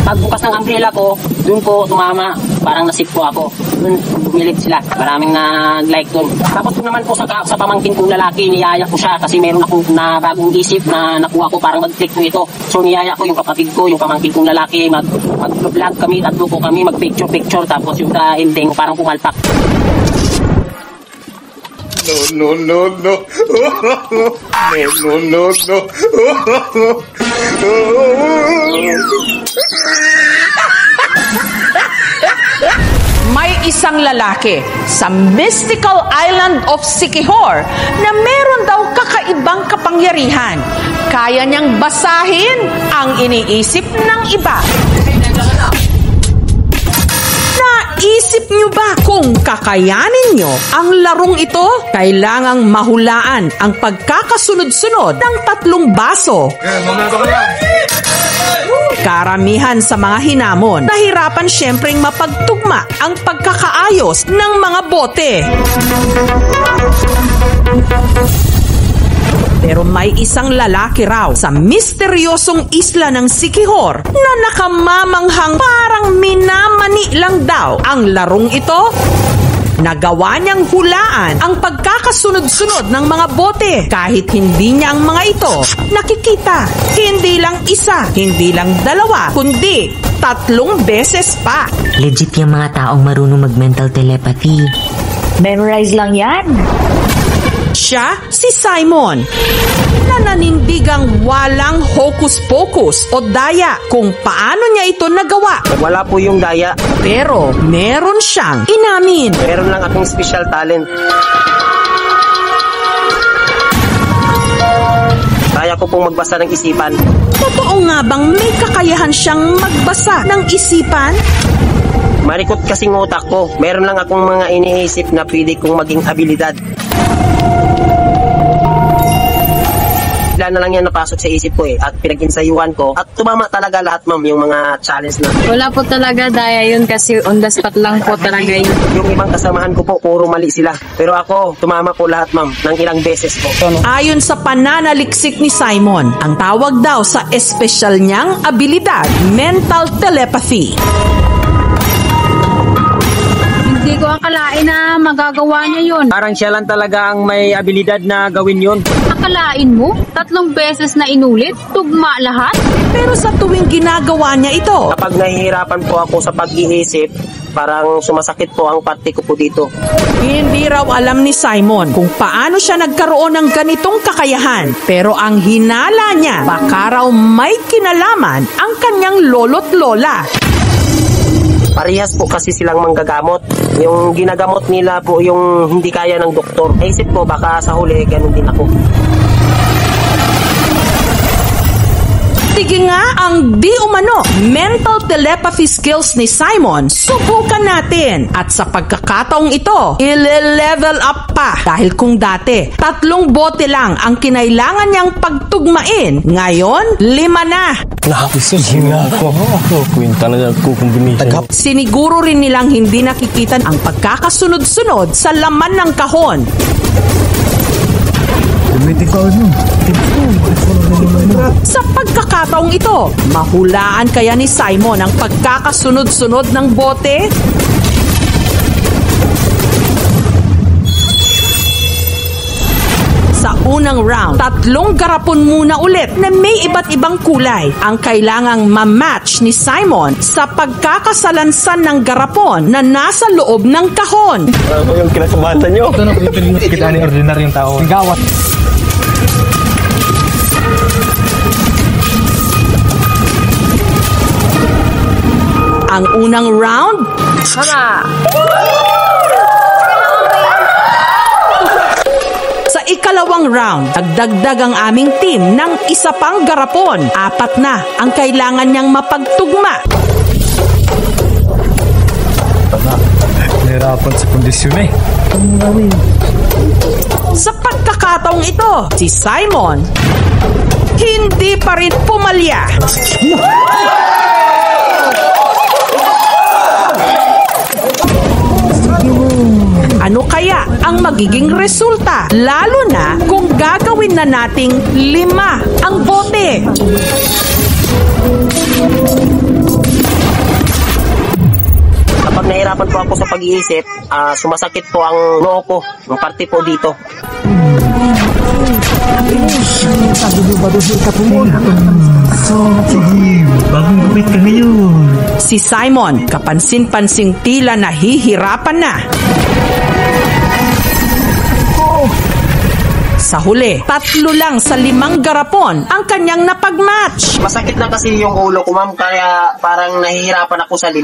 Pagbukas ng umbrella ko, dun po tumama. Parang nasip po ako. Dun bumilit sila. Maraming nag-like dun. Tapos dun naman po sa pamangkin kong lalaki, niyaya ko siya kasi meron akong na bagong isip na nakuha ko parang mag-click ko ito. So niyaya ko yung kapatid ko, yung pamangkin kong lalaki, mag-vlog kami, tatlo po kami, mag-picture, tapos yung ending parang pumalpak.
No. No.
May isang lalaki sa mystical island of Siquijor na meron daw kakaibang kapangyarihan. Kaya niyang basahin ang iniisip ng iba. Naisip niyo ba kung kakayanin niyo ang larong ito? Kailangang mahulaan ang pagkakasunod-sunod ng 3 baso. Karamihan sa mga hinamon, nahirapan siyempreng mapagtugma ang pagkakaayos ng mga bote. Pero may isang lalaki raw sa misteryosong isla ng Siquijor na nakamamanghang parang minamani lang daw ang larong ito. Nagawa niyang hulaan ang pagkakasunod-sunod ng mga bote kahit hindi niya ang mga ito nakikita. Hindi lang isa, hindi lang 2, kundi 3 beses pa.
Legit yung mga taong marunong mag-mental telepathy.
Memorize lang yan.
Siya si Simon, na nanindigang walang hocus-pocus o daya kung paano niya ito nagawa.
Wala po yung daya.
Pero meron siyang inamin.
Meron lang akong special talent. Kaya ko pong magbasa ng isipan.
Totoo nga bang may kakayahan siyang magbasa ng isipan?
Marikot kasing utak ko. Meron lang akong mga iniisip na pwede kong maging abilidad. Bigla na lang yan napasok sa isip ko at pinag-insayuhan ko at tumama talaga lahat, ma'am, yung mga challenge na.
Wala po talaga daya yun kasi on the spot lang po talaga yun.
Yung ibang kasamahan ko po, puro mali sila. Pero ako, tumama po lahat, ma'am, ng ilang beses po.
Ayon sa pananaliksik ni Simon, ang tawag daw sa espesyal niyang abilidad, mental telepathy.
Hindi ko akalain na magagawa niya yun.
Parang siya lang talaga ang may abilidad na gawin yun.
Akalain mo? 3 beses na inulit? Tugma lahat?
Pero sa tuwing ginagawa niya ito,
kapag nahihirapan po ako sa pag-iisip, parang sumasakit po ang parte ko po dito.
Hindi raw alam ni Simon kung paano siya nagkaroon ng ganitong kakayahan. Pero ang hinala niya, baka raw may kinalaman ang kanyang lolo't lola.
Parehas po kasi silang manggagamot. Yung ginagamot nila po yung hindi kaya ng doktor. Naisip ko baka sa huli ganun din ako.
Sige nga ang di umano mental telepathy skills ni Simon. Subukan natin. At sa pagkakataong ito, i-level up pa. Dahil kung dati, 3 bote lang ang kinailangan niyang pagtugmain. Ngayon, 5 na.
Nakapisig na ako. Kwenta na ako kung binigyan.
Siniguro rin nilang hindi nakikita ang pagkakasunod-sunod sa laman ng kahon. Sa pagkakataong ito, mahulaan kaya ni Simon ang pagkakasunod-sunod ng bote? Sa unang round, 3 garapon muna ulit na may iba't ibang kulay ang kailangang ma-match ni Simon sa pagkakasalansan ng garapon na nasa loob ng kahon.
Ano yung kinakabatan nyo? Ito na po yung kita ni ordinaryong tao. Gawat.
Ang unang round, sa ikalawang round, nagdagdag ang aming team ng isa pang garapon. 4 na ang kailangan niyang mapagtugma.
Nahirapan sa kondisyon eh.
Sa pagkakataong ito, si Simon hindi pa rin pumalya. Ano kaya ang magiging resulta? Lalo na kung gagawin na nating 5 ang bote.
Kapag nahirapan po ako sa pag-iisip, sumasakit po ang noo ko, ang parte po dito.
Bagong gupit ka ngayon.
Si Simon, kapansin-pansing tila nahihirapan na. Sa huli, 3 lang sa 5 garapon ang kanyang napag-match.
Masakit na kasi yung ulo ko, ma'am, kaya parang nahihirapan ako sa 5.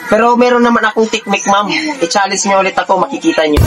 Pero meron naman akong technique, ma'am. I-challenge niyo ulit ako, makikita niyo.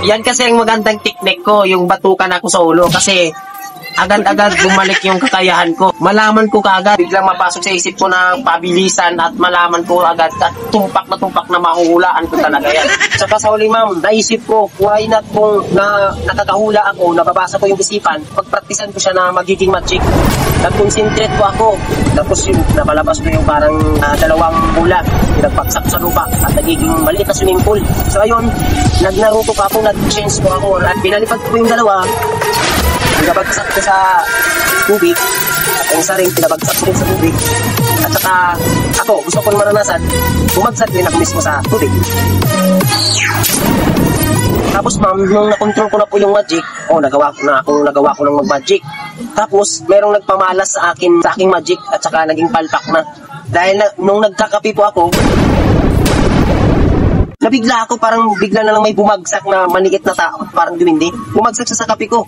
Yan kasi ang magandang technique ko, yung batukan ako sa ulo. Kasi agad-agad bumalik yung kakayahan ko. Malaman ko kaagad, biglang mapasok sa isip ko na pabilisan at malaman ko agad at tumpak na mahuhulaan ko talaga yan. Saka sa huli, ma'am, naisip ko, why not kung nakakahula ako, nababasa ko yung isipan, pagpraktisan ko siya na magiging magic. Nag-concentrate ko ako. Tapos yung nabalabas ko yung parang 2 bola.
pinagpagsak sa lupa at nagiging maliit na swimming pool. So ayun, nagnaruto pa ako, nag-change ko ako at pinalipad ko yung dalawa. Pinabagsak ko sa tubig at ang isa rin pinabagsak ko rin sa tubig. At saka ako, gusto ko maranasan, bumagsak din ako mismo sa tubig. Tapos ma'am, nung nakontrol ko na po yung magic, nagawa ko ng mag-magic. Tapos, merong nagpamalas sa aking magic at saka naging palpak na. Dahil nung nagkakapi po ako, nabigla ako, parang bigla na lang may bumagsak na maniit na tao, parang dumindi. Bumagsak sa kapi ko.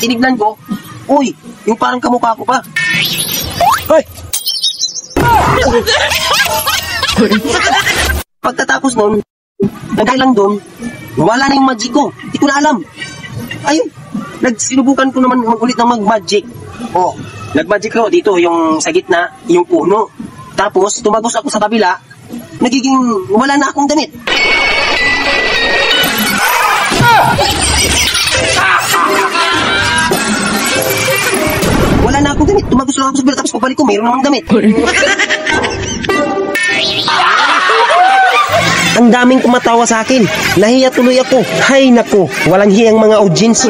Tinignan ko, uy, yung parang kamukha ko pa. Hoy! Pagtatapos nun, dahil lang doon, wala na yung magic ko. Hindi ko na alam. Ayun, sinubukan ko naman ulit ng mag-magic. Nag-magic ko dito, yung sa gitna, yung puno. Tapos, tumagos ako sa kabila, nagiging wala na akong damit. Wala na akong damit. Tumagos lang ako sa kabila, tapos pagbalik ko, mayroon namang damit. Ang daming kumatawa sa akin. Nahiya tuloy ako. Hay nako, walang hiyang mga audience.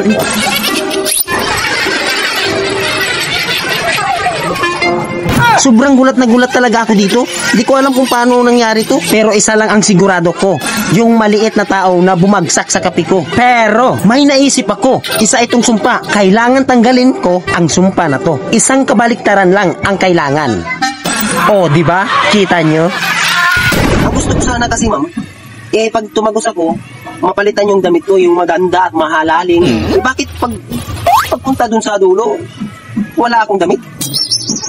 Sobrang gulat na gulat talaga ako dito. Hindi ko alam kung paano nangyari to. Pero isa lang ang sigurado ko. Yung maliit na tao na bumagsak sa kapi ko. Pero may naisip ako. Isa itong sumpa. Kailangan tanggalin ko ang sumpa na to. Isang kabaliktaran lang ang kailangan. Di ba? Kita nyo? Ang gusto ko sana kasi ma'am, pag tumagos ako, mapalitan yung damit ko, yung maganda at mahalaling. Bakit pagpunta dun sa dulo, wala akong damit?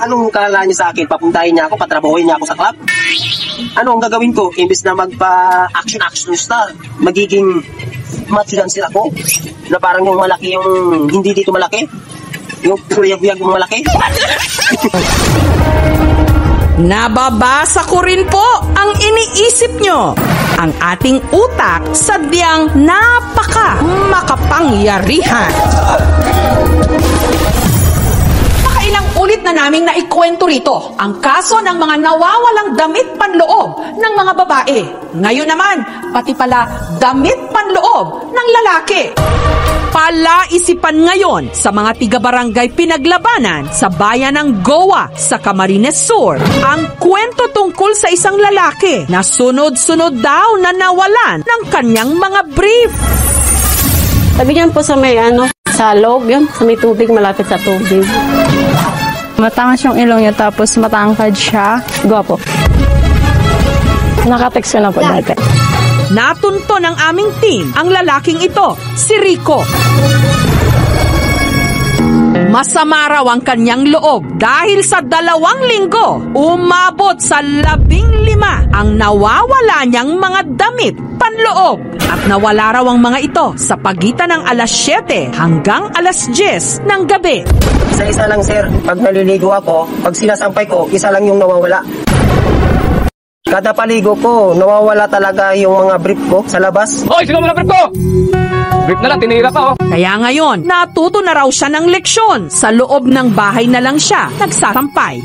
Anong kala niya sa akin? Papuntahin niya ako, patrabahoyin niya ako sa club? Ano ang gagawin ko? Imbes na magpa-action-actionista, magiging matsudansil ako? Na parang yung malaki yung hindi dito malaki? Yung puyag-puyag yung malaki?
Nababasa ko rin po ang iniisip nyo. Ang ating utak sadyang makapangyarihan. Pakailang ulit na naming naikwento rito ang kaso ng mga nawawalang damit panloob ng mga babae. Ngayon naman, pati pala damit panloob ng lalaki. Palaisipan ngayon sa mga tiga-barangay pinaglabanan sa bayan ng Goa sa Camarines Sur ang kwento tungkol sa isang lalaki na sunod-sunod daw na nawalan ng kanyang mga brief.
Sabi niyan po sa may sa loob yun, sa may tubig, malapit sa tubig.
Matangas yung ilong niya tapos matangkad siya. Gwapo. Nakatext ko na po dati.
Natunto ng aming team ang lalaking ito, si Rico. Masama raw ang kanyang loob dahil sa 2 linggo, umabot sa 15 ang nawawala niyang mga damit panloob. At nawala raw ang mga ito sa pagitan ng alas 7 hanggang alas 10 ng gabi.
Isa-isa lang sir, pag naliligo ako, pag sinasampay ko, isa lang yung nawawala. Kada paligo ko, nawawala talaga yung mga brief ko sa labas.
Hoy, sino mo na brief ko? Brief na lang, tinira pa
Kaya ngayon, natuto na raw siya ng leksyon. Sa loob ng bahay na lang siya nagsasampay.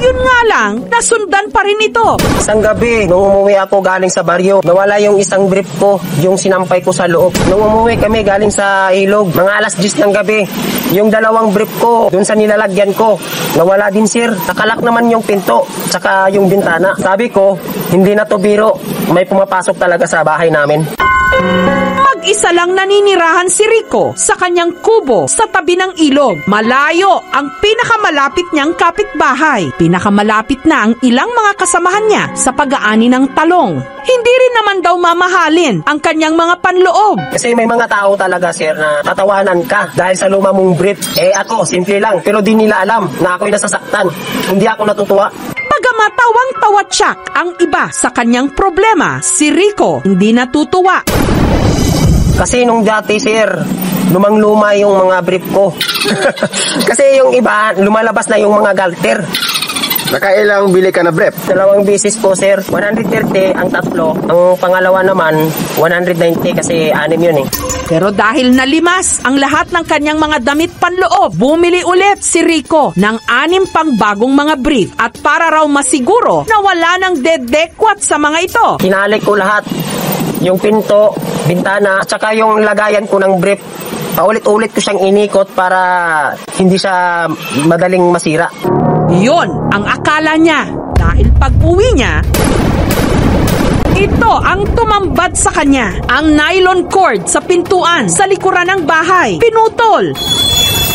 Yun nga lang, nasundan pa rin ito.
Isang gabi, nung umuwi ako galing sa baryo, nawala yung isang brief ko, yung sinampay ko sa loob. Nung umuwi kami galing sa ilog, mga alas 10 ng gabi, yung 2 brief ko, dun sa nilalagyan ko, nawala din sir. Nakalak naman yung pinto, tsaka yung bintana. Sabi ko, hindi na to biro, may pumapasok talaga sa bahay namin.
Mag-isa lang naninirahan si Rico sa kanyang kubo sa tabi ng ilog. Malayo ang pinakamalapit niyang kapitbahay. Pinakamalapit na ang ilang mga kasamahan niya sa pag-aani ng talong. Hindi rin naman daw mamahalin ang kanyang mga panloob.
Kasi may mga tao talaga sir na tatawanan ka dahil sa luma mong brief. Ako, simple lang, pero di nila alam na ako'y nasasaktan. Hindi ako natutuwa.
Pagamatawang-tawat siya ang iba sa kanyang problema, si Rico hindi natutuwa.
Kasi nung dati sir, lumang-luma yung mga brief ko. Kasi yung iba, lumalabas na yung mga galter.
Nakailang bili ka na brief?
2 beses po sir, 130 ang tatlo. Ang pangalawa naman, 190 kasi 6 yun
Pero dahil nalimas ang lahat ng kanyang mga damit panloob, bumili ulit si Rico ng 6 pang bagong mga brief at para raw masiguro na wala ng dedekwat sa mga ito.
Kinalik ko lahat. Yung pinto, bintana, at saka yung lagayan ko ng brief. Paulit-ulit ko siyang inikot para hindi siya madaling masira.
Yon ang akala niya dahil pag-uwi niya, ito ang tumambad sa kanya. Ang nylon cord sa pintuan sa likuran ng bahay, pinutol.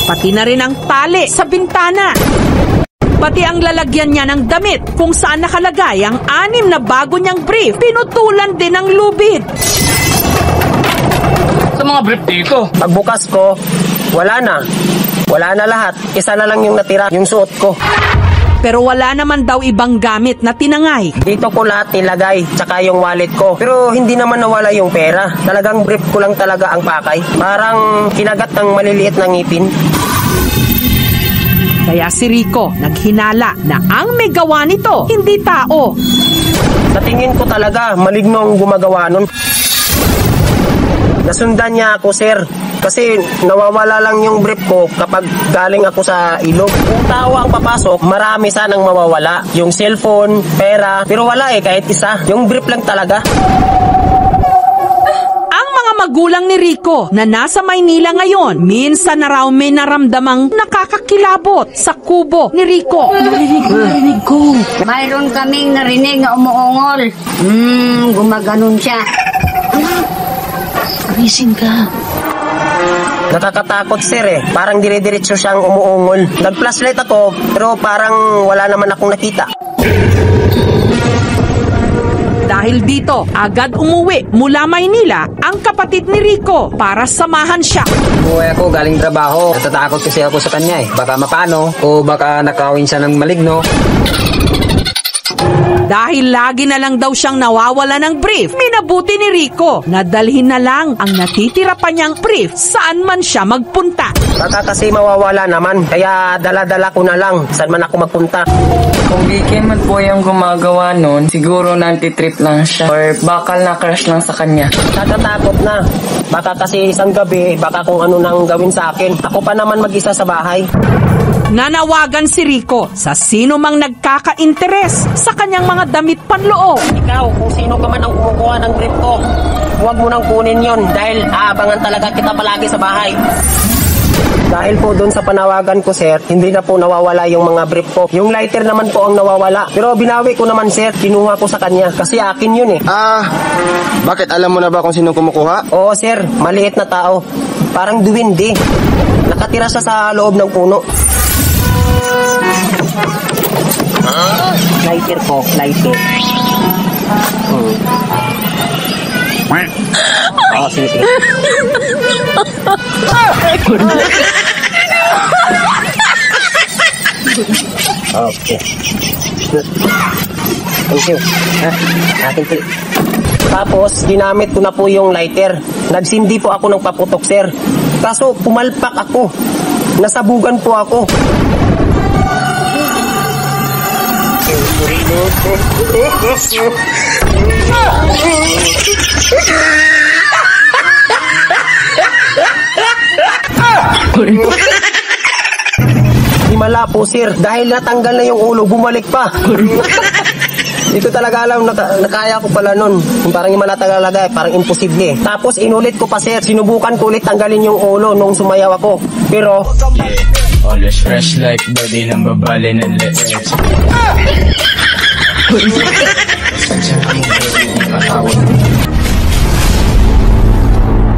Pati na rin ang tali sa bintana. Pati ang lalagyan niya ng damit kung saan nakalagay ang 6 na bago niyang brief, pinutulan din ang lubid.
Sa mga brief dito, pagbukas ko, wala na. Wala na lahat. Isa na lang yung natira, yung suot ko.
Pero wala naman daw ibang gamit na tinangay.
Dito ko lahat nilagay, tsaka yung wallet ko. Pero hindi naman nawala yung pera. Talagang brief ko lang talaga ang pakay. Parang kinagat ng maliliit na ngipin.
Kaya si Rico naghinala na ang may gawa nito, hindi tao.
Sa tingin ko talaga, maligno ang gumagawa nun. Nasundan niya ako, sir. Kasi nawawala lang yung brief ko kapag galing ako sa ilog. Kung tao ang papasok, marami sanang mawawala. Yung cellphone, pera, pero wala kahit isa. Yung brief lang talaga.
Ang mga magulang ni Rico na nasa Maynila ngayon, minsan na raw may naramdamang nakakakilabot sa kubo ni Rico.
Narinig ko. Mayroon kaming narinig na umuungol. Gumaganon siya. Gising ka.
Nakakatakot, sir Parang dire-diretso siyang umuungol. Nag-flashlight ako, pero parang wala naman akong nakita.
Dahil dito, agad umuwi mula Maynila ang kapatid ni Rico para samahan siya.
Umuwi ako galing trabaho. Natatakot kasi ako sa kanya Baka mapano o baka nakawin siya ng maligno.
Dahil lagi na lang daw siyang nawawala ng brief, minabuti ni Rico na dalhin na lang ang natitira pa niyang brief saan man siya magpunta.
Baka kasi mawawala naman, kaya dala-dala ko na lang saan man ako magpunta.
Kung weekend man po yung gumagawa nun, siguro nanti-trip lang siya or bakal na crush lang sa kanya.
Natatakot na. Baka kasi isang gabi, baka kung ano nang gawin sa akin. Ako pa naman mag-isa sa bahay.
Nanawagan si Rico sa sino mang nagkaka-interes sa kanyang mga damit panloob.
Ikaw, kung sino ka man ang kumukuha ng brief ko, huwag mo nang kunin yon dahil aabangan talaga kita palagi sa bahay. Dahil po doon sa panawagan ko, sir, hindi na po nawawala yung mga brief ko. Yung lighter naman po ang nawawala. Pero binawi ko naman, sir, kinuha ko sa kanya kasi akin yun
Bakit? Alam mo na ba kung sino kumukuha?
Oo, sir, maliit na tao. Parang duwindi. Nakatira siya sa loob ng puno. Lighter po, lighter. Sige, sige. Okay. Thank you. Akin po. Tapos, ginamit ko na po yung lighter. Nagsindi po ako ng paputok, sir. Kaso, pumalpak ako. Nasabugan po ako. Himala po, sir. Dahil natanggal na yung ulo, bumalik pa. Hindi ko talaga alam, nakaya ko pala nun. Parang himala talaga, parang imposible. Tapos inulit ko pa, sir. Sinubukan ko ulit tanggalin yung ulo nung sumayaw ako. Pero
always fresh like body ng babali ng legs.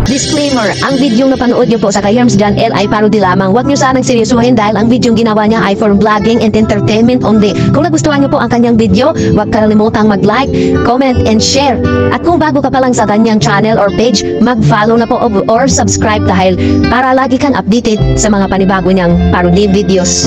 Disclaimer, ang videong napanood niyo po sa kay Herms John L. ay parody lamang. Huwag niyo sanang seryosohin dahil ang videong ginawa niya ay for vlogging and entertainment only. Kung nagustuhan niyo po ang kanyang video, huwag kalimutang mag-like, comment, and share. At kung bago ka pa lang sa kanyang channel or page, mag-follow na po or subscribe dahil para lagi kang updated sa mga panibago niyang parody videos.